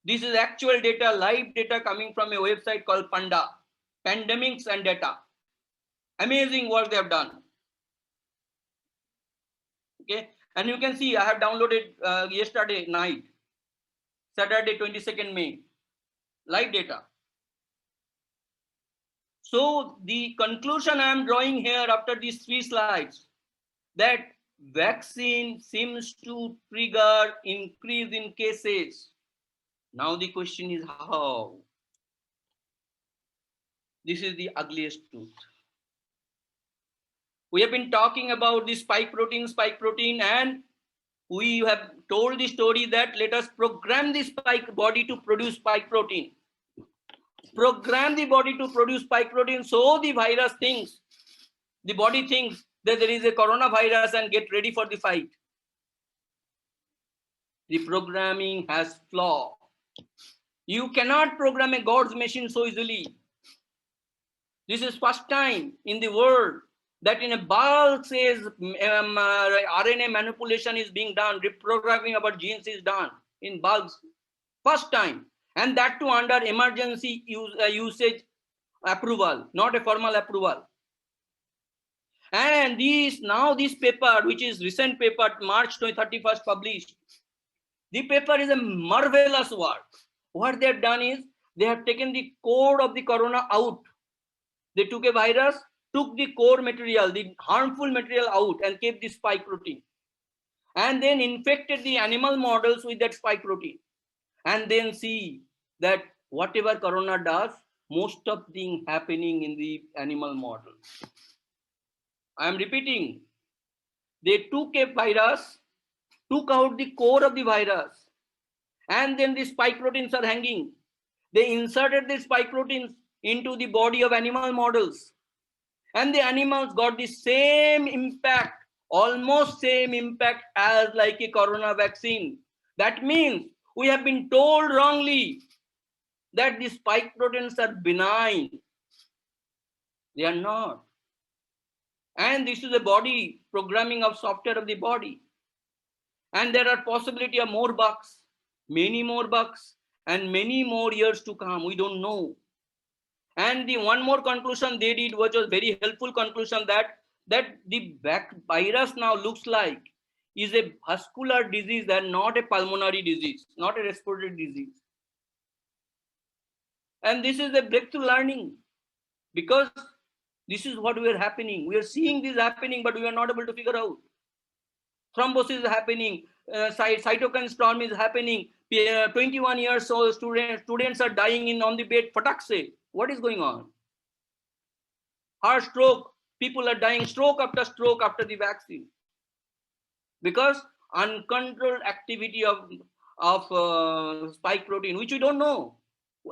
This is actual data, live data coming from a website called Panda, Pandemics and Data. Amazing work they have done. Okay, and you can see I have downloaded yesterday night, Saturday 22nd May, live data. So the conclusion I am drawing here after these 3 slides, that vaccine seems to trigger increase in cases. Now the question is how? This is the ugliest truth. We have been talking about the spike protein, and we have told the story that let us program the spike body to produce spike protein. Program the body to produce spike protein, so the virus thinks, the body thinks that there is a coronavirus and get ready for the fight. The programming has flaw. You cannot program a God's machine so easily. This is first time in the world that in a bulk says RNA manipulation is being done, reprogramming about genes is done in bulks. First time. And that too under emergency usage approval, not a formal approval. And this paper, which is recent paper, March 31st published, the paper is a marvelous work. What they have done is they have taken the core of the corona out. They took a virus, took the core material, the harmful material out, and kept the spike protein. And then infected the animal models with that spike protein. And then see that whatever corona does, most of things happening in the animal model. I am repeating. They took a virus, took out the core of the virus, and then the spike proteins are hanging. They inserted the spike proteins into the body of animal models, and the animals got the same impact, almost same impact as like a corona vaccine. That means we have been told wrongly that the spike proteins are benign. They are not. And this is the body programming of software of the body. And there are possibility of more bugs, many more bugs, and many more years to come. We don't know. And the one more conclusion they did, which was very helpful conclusion, that the virus now looks like is a vascular disease and not a pulmonary disease, not a respiratory disease. And this is a breakthrough learning, because this is what we are happening. We are seeing this happening, but we are not able to figure out. Thrombosis is happening, cytokine storm is happening. 21 years old students are dying on the bed. Fatakse. What is going on? Heart stroke. People are dying stroke after the vaccine, because uncontrolled activity of spike protein, which we don't know.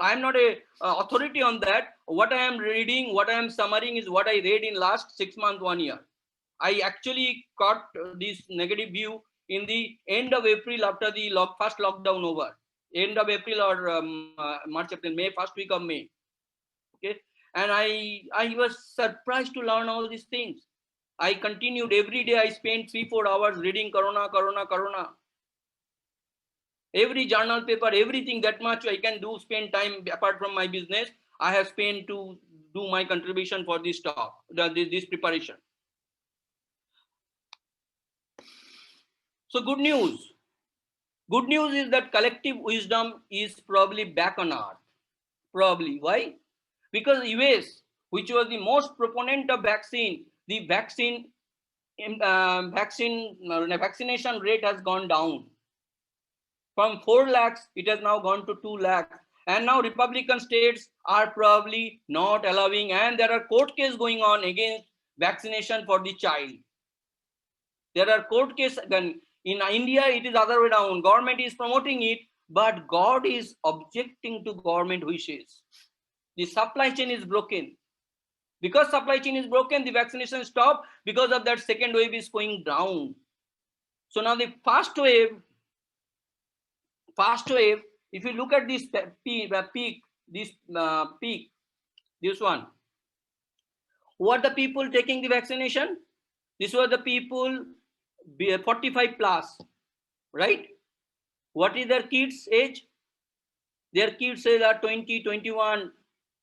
I am not a authority on that. What I am reading, what I am summarizing is what I read in last 6 months, 1 year. I actually caught this negative view in the end of April after the first lockdown over. End of April or March, April, May, first week of May. Okay, and I was surprised to learn all these things. I continued every day. I spent 3-4 hours reading corona. Every journal paper, everything that much I can do, spend time apart from my business, I have spent to do my contribution for this talk, this preparation. So good news. Good news is that collective wisdom is probably back on earth. Probably. Why? Because US, which was the most proponent of vaccine, the vaccination rate has gone down. From 4 lakhs, it has now gone to 2 lakhs. And now Republican states are probably not allowing, and there are court cases going on against vaccination for the child. There are court cases. Then in India, it is other way down. Government is promoting it, but God is objecting to government wishes. The supply chain is broken. Because supply chain is broken, the vaccination stopped. Because of that, second wave is going down. So now the first wave, if you look at this peak, this one, who are the people taking the vaccination? These were the people 45 plus, right? What is their kids' age? Their kids' age are 20, 21,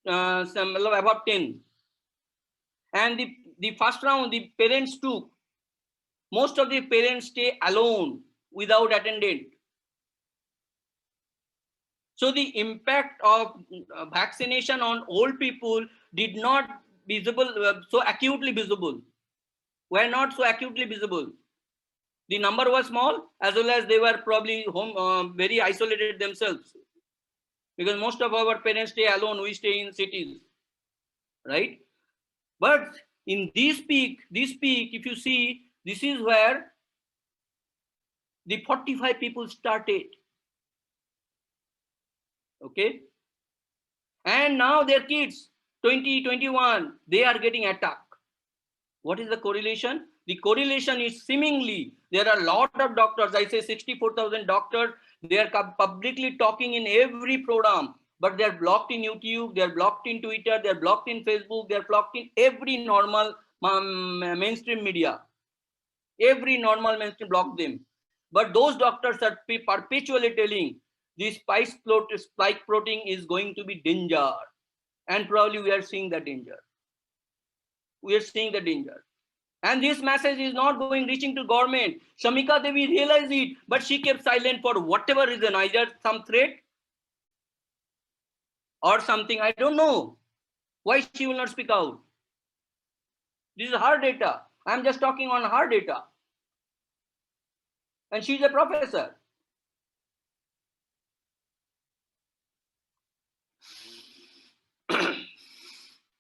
some about 10. And the first round, the parents took. Most of the parents stay alone without attendant. So the impact of vaccination on old people did not visible, so acutely visible. Were not so acutely visible. The number was small, as well as they were probably home, very isolated themselves, because most of our parents stay alone. We stay in cities, right? But in this peak, if you see, this is where the 45 people started. Okay. And now their kids, 20, 21, they are getting attacked. What is the correlation? The correlation is seemingly there are a lot of doctors. I say 64,000 doctors. They are publicly talking in every program, but they are blocked in YouTube. They are blocked in Twitter. They are blocked in Facebook. They are blocked in every normal mainstream media. Every normal mainstream block them. But those doctors are perpetually telling this spike protein is going to be danger. And probably we are seeing the danger. We are seeing the danger. And this message is not reaching to government. Shamika Devi realized it, but she kept silent for whatever reason, either some threat or something. I don't know why she will not speak out. This is her data. I'm just talking on her data. And she's a professor.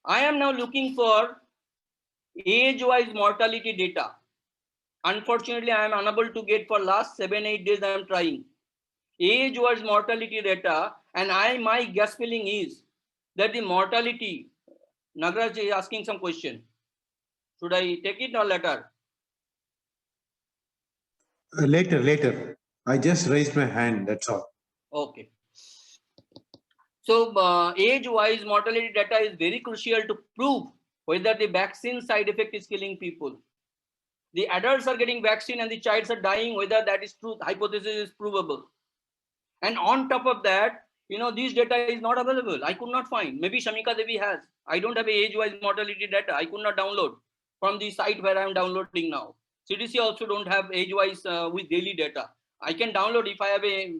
I am now looking for age-wise mortality data. Unfortunately, I am unable to get for last 7-8 days. I am trying age-wise mortality data, and my guess feeling is that the mortality. Nagraj is asking some question. Should I take it or later? Later. I just raised my hand. That's all. Okay. So age-wise mortality data is very crucial to prove whether the vaccine side effect is killing people. The adults are getting vaccine and the childs are dying, whether that is true, hypothesis is provable. And on top of that, this data is not available. I could not find. Maybe Shamika Devi has. I don't have a age-wise mortality data. I could not download from the site where I am downloading now. CDC also don't have age-wise with daily data. I can download if I have a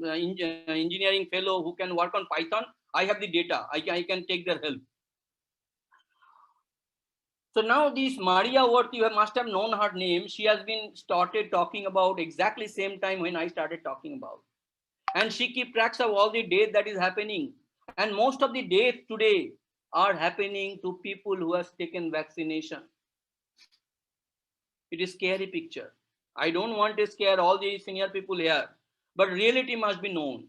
engineering fellow who can work on Python. I have the data. I can take their help. So now this Maria Worth, you must have known her name. She has been started talking about exactly same time when I started talking about. And she keeps tracks of all the death that is happening. And most of the deaths today are happening to people who have taken vaccination. It is a scary picture. I don't want to scare all the senior people here, but reality must be known.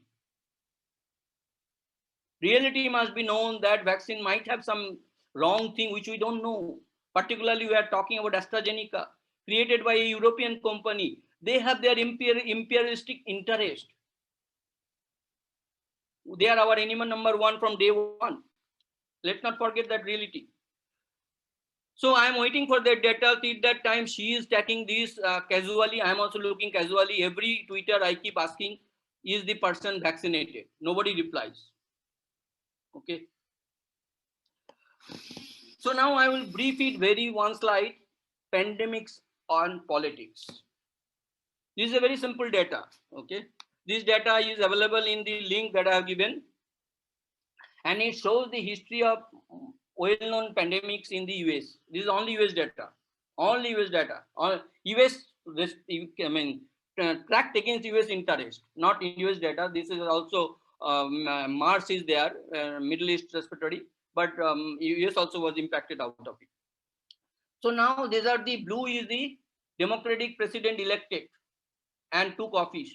Reality must be known that vaccine might have some wrong thing which we don't know. Particularly, we are talking about AstraZeneca, created by a European company. They have their imperialistic interest. They are our enemy number one from day one. Let's not forget that reality. So I am waiting for that data. Till that time, she is taking this casually. I am also looking casually. Every Twitter I keep asking, is the person vaccinated? Nobody replies. Okay. So now I will brief it very one slide, pandemics on politics. This is a very simple data. Okay. This data is available in the link that I have given. And it shows the history of well-known pandemics in the US. This is only US data. Only US data. US, tracked against US interest, not in US data. This is also Mars is there, Middle East respiratory, but US also was impacted out of it. So now these are the blue is the Democratic president elected and took office.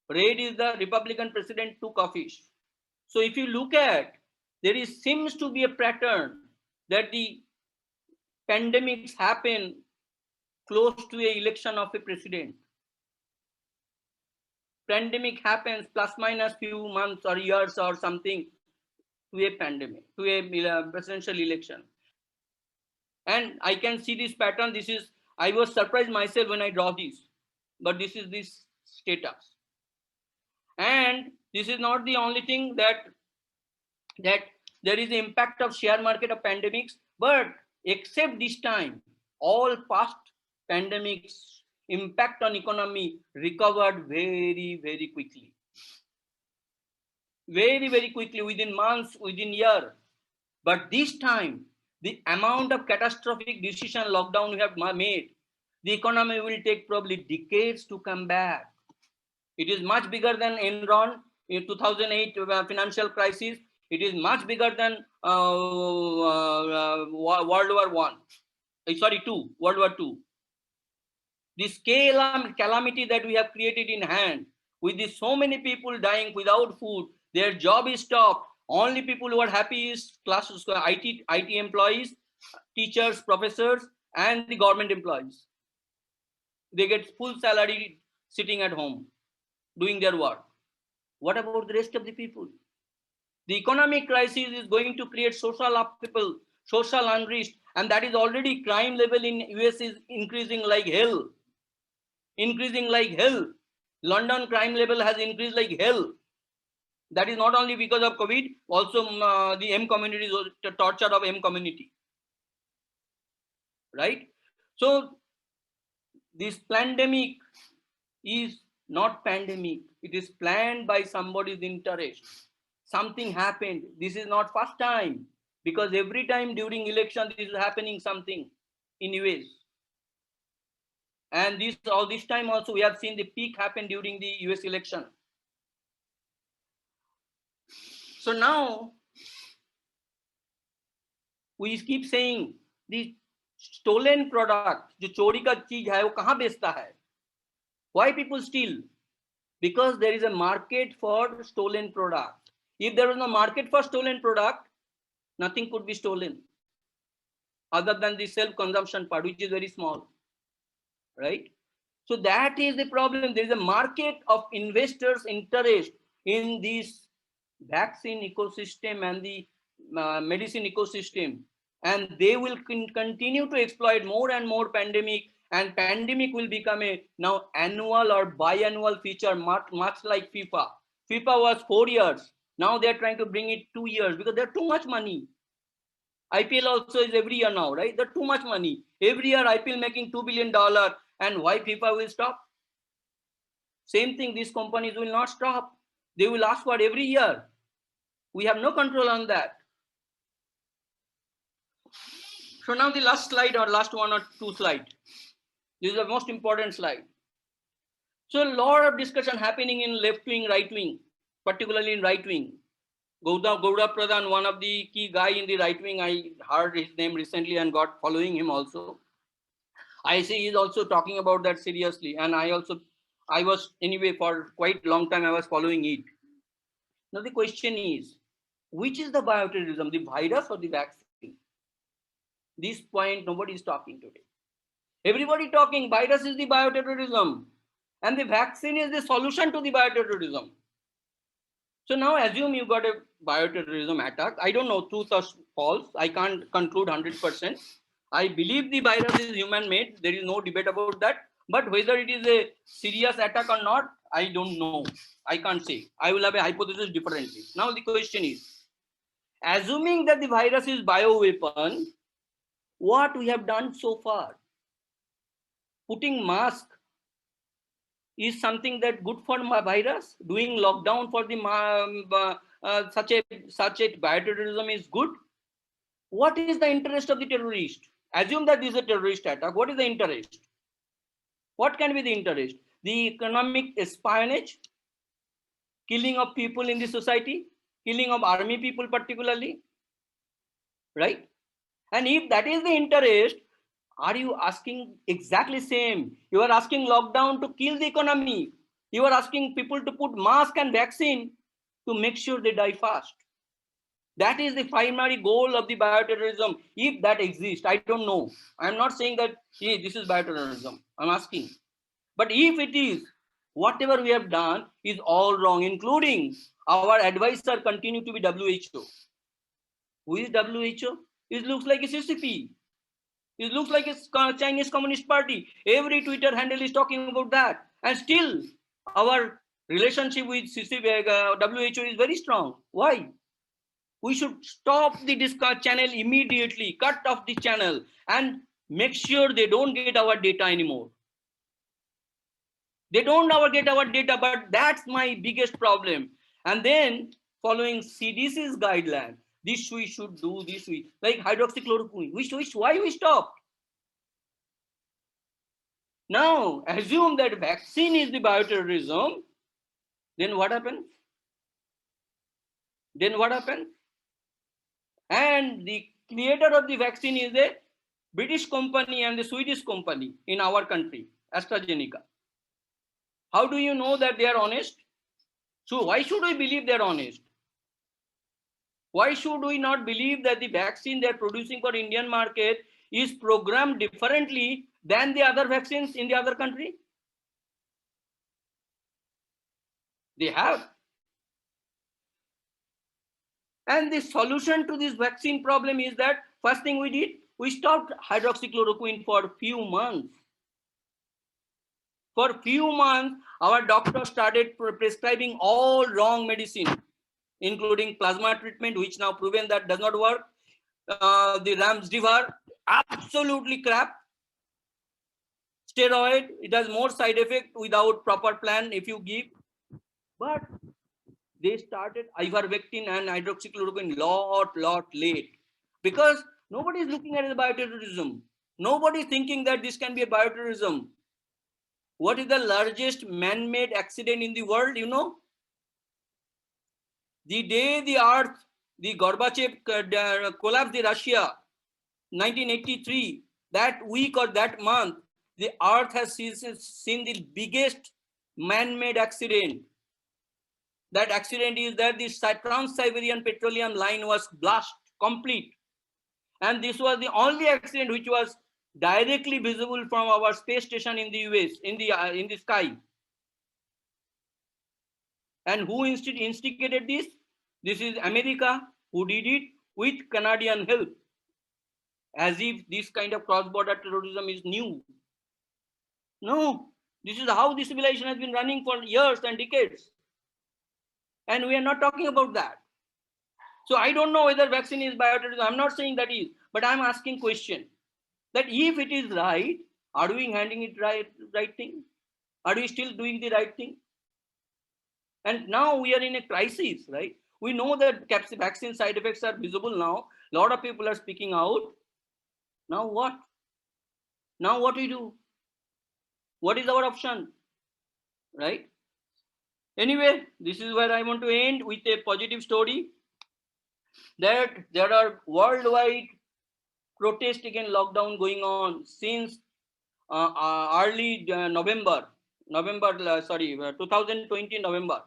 Red is the Republican president took office. So if you look at, there seems to be a pattern that the pandemics happen close to an election of a president. Pandemic happens plus minus few months or years or something to a pandemic, to a presidential election. And I can see this pattern. I was surprised myself when I draw this, but this is this status. And this is not the only thing that there is the impact of share market of pandemics, but except this time, all past pandemics impact on economy recovered very, very quickly. Very, very quickly, within months, within years. But this time, the amount of catastrophic decision lockdown we have made, The economy will take probably decades to come back. It is much bigger than Enron in 2008 financial crisis. It is much bigger than World War One. Sorry, World War II. The scale of calamity that we have created in hand, with so many people dying without food, their job is stopped. Only people who are happy is classes, IT employees, teachers, professors, and the government employees. They get full salary sitting at home, doing their work. What about the rest of the people? The economic crisis is going to create social upheaval, social unrest, and that is already crime level in US is increasing like hell. Increasing like hell. London crime level has increased like hell. That is not only because of COVID, also the M community is the torture of M community. Right? So this pandemic is not pandemic. It is planned by somebody's interest. Something happened. This is not first time, because every time during election this is happening something in US. And all this time also we have seen the peak happen during the US election. So now we keep saying the stolen product, जो चोरी का चीज है वो कहाँ बेचता है? Why people steal? Because there is a market for stolen product. If there was no market for stolen product, nothing could be stolen other than the self-consumption part, which is very small, right? So that is the problem. There is a market of investors' interest in this vaccine ecosystem and the medicine ecosystem, and they will continue to exploit more and more pandemic, and pandemic will become a now annual or biannual feature, much like FIFA. FIFA was 4 years. Now they're trying to bring it 2 years because there's too much money. IPL also is every year now, right? There's too much money. Every year IPL making $2 billion, and why FIFA will stop? Same thing, these companies will not stop. They will ask for every year. We have no control on that. So now the last slide, or last one or two slide. This is the most important slide. So a lot of discussion happening in left wing, right wing, particularly in right wing. Gouda Pradhan, one of the key guy in the right wing, I heard his name recently and got following him also. I see he's also talking about that seriously. And I was anyway for quite a long time, I was following it. Now the question is, which is the bioterrorism, the virus or the vaccine? This point nobody is talking today. Everybody talking virus is the bioterrorism and the vaccine is the solution to the bioterrorism. So now assume you got a bioterrorism attack. I don't know truth or false. I can't conclude 100%. I believe the virus is human made. There is no debate about that. But whether it is a serious attack or not, I don't know. I can't say. I will have a hypothesis differently. Now the question is, assuming that the virus is bioweapon, what we have done so far? Putting mask is something that good for my virus. Doing lockdown for the such a bioterrorism is good. What is the interest of the terrorist? Assume that this is a terrorist attack. What is the interest? What can be the interest? The economic espionage, killing of people in the society, killing of army people particularly, right? And if that is the interest, are you asking exactly same? You are asking lockdown to kill the economy. You are asking people to put mask and vaccine to make sure they die fast. That is the primary goal of the bioterrorism, if that exists. I don't know. I'm not saying that hey, this is bioterrorism. I'm asking. But if it is, whatever we have done is all wrong, including our advisor continue to be WHO. Who is WHO? It looks like a CCP. It looks like a Chinese Communist Party. Every Twitter handle is talking about that. And still, our relationship with CCP, WHO is very strong. Why? We should stop the Discord channel immediately, cut off the channel, and make sure they don't get our data anymore. They don't get our data, but that's my biggest problem. And then, following CDC's guideline, this we should do, this we, like hydroxychloroquine, why we stopped? Now, assume that vaccine is the bioterrorism, then what happened? Then what happened? And the creator of the vaccine is a British company and the Swedish company in our country, AstraZeneca. How do you know that they are honest? So why should we believe they're honest? Why should we not believe that the vaccine they're producing for Indian market is programmed differently than the other vaccines in the other country? They have. And the solution to this vaccine problem is that first thing we did, we stopped hydroxychloroquine for a few months. For a few months, our doctors started prescribing all wrong medicine, including plasma treatment, which now proven that does not work. The Remdesivir, absolutely crap. Steroid, it has more side effect without proper plan if you give. But they started ivermectin and hydroxychloroquine lot late, because nobody is looking at it as bioterrorism. Nobody is thinking that this can be a bioterrorism. What is the largest man-made accident in the world, you know? The day the earth, the Gorbachev collapsed the Russia, 1983, that week or that month, the earth has seen the biggest man-made accident. That accident is that the Trans-Siberian Petroleum Line was blasted complete. And this was the only accident which was directly visible from our space station in the US, in the sky. And who instigated this? This is America, who did it with Canadian help. As if this kind of cross-border terrorism is new. No, this is how the civilization has been running for years and decades. And we are not talking about that. So I don't know whether vaccine is bioterrorism. I'm not saying that is, but I'm asking question that if it is right, are we handling it right thing? Are we still doing the right thing? And now we are in a crisis, right? We know that vaccine side effects are visible now. A lot of people are speaking out. Now what? Now what we do? What is our option? Right? Anyway, this is where I want to end with a positive story, that there are worldwide protests against lockdown going on since early November 2020 November.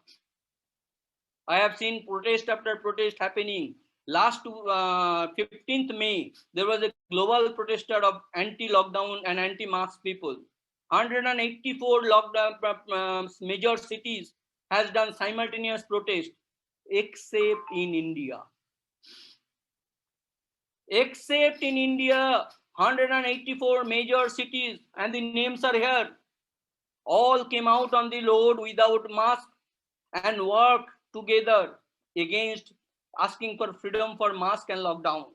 I have seen protest after protest happening. Last 15th May, there was a global protester of anti-lockdown and anti-mask people. 184 lockdown major cities has done simultaneous protest, except in India. Except in India, 184 major cities, and the names are here, all came out on the road without mask and worked together against asking for freedom for mask and lockdown.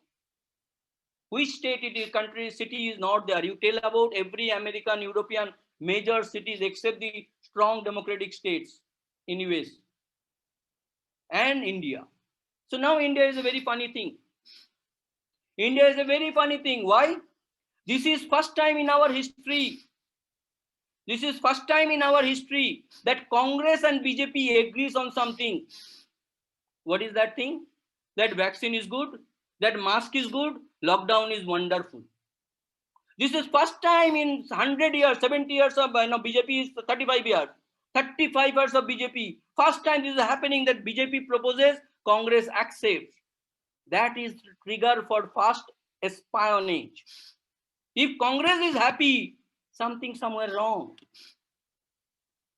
Which state it is, country, city is not there? You tell about every American, European major cities except the strong democratic states in US and India. So now India is a very funny thing. India is a very funny thing. Why? This is first time in our history. This is first time in our history that Congress and BJP agrees on something. What is that thing? That vaccine is good, that mask is good, lockdown is wonderful. This is first time in 100 years, 70 years of BJP is 35 years. 35 years of BJP. First time this is happening that BJP proposes, Congress accepts. That is the trigger for fast espionage. If Congress is happy, something somewhere wrong.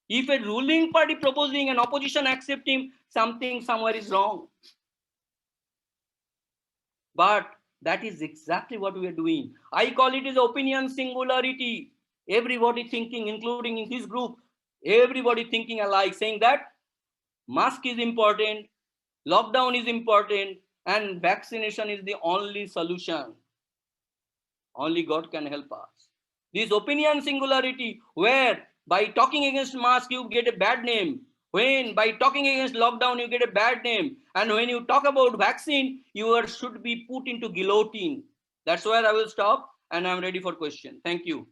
If a ruling party proposing and opposition accepting, something somewhere is wrong. But that is exactly what we are doing. I call it as opinion singularity. Everybody thinking, including in this group, everybody thinking alike, saying that mask is important, lockdown is important, and vaccination is the only solution. Only God can help us. This opinion singularity, where by talking against mask you get a bad name, when by talking against lockdown you get a bad name, and when you talk about vaccine you should be put into guillotine. That's where I will stop, and I'm ready for question. Thank you.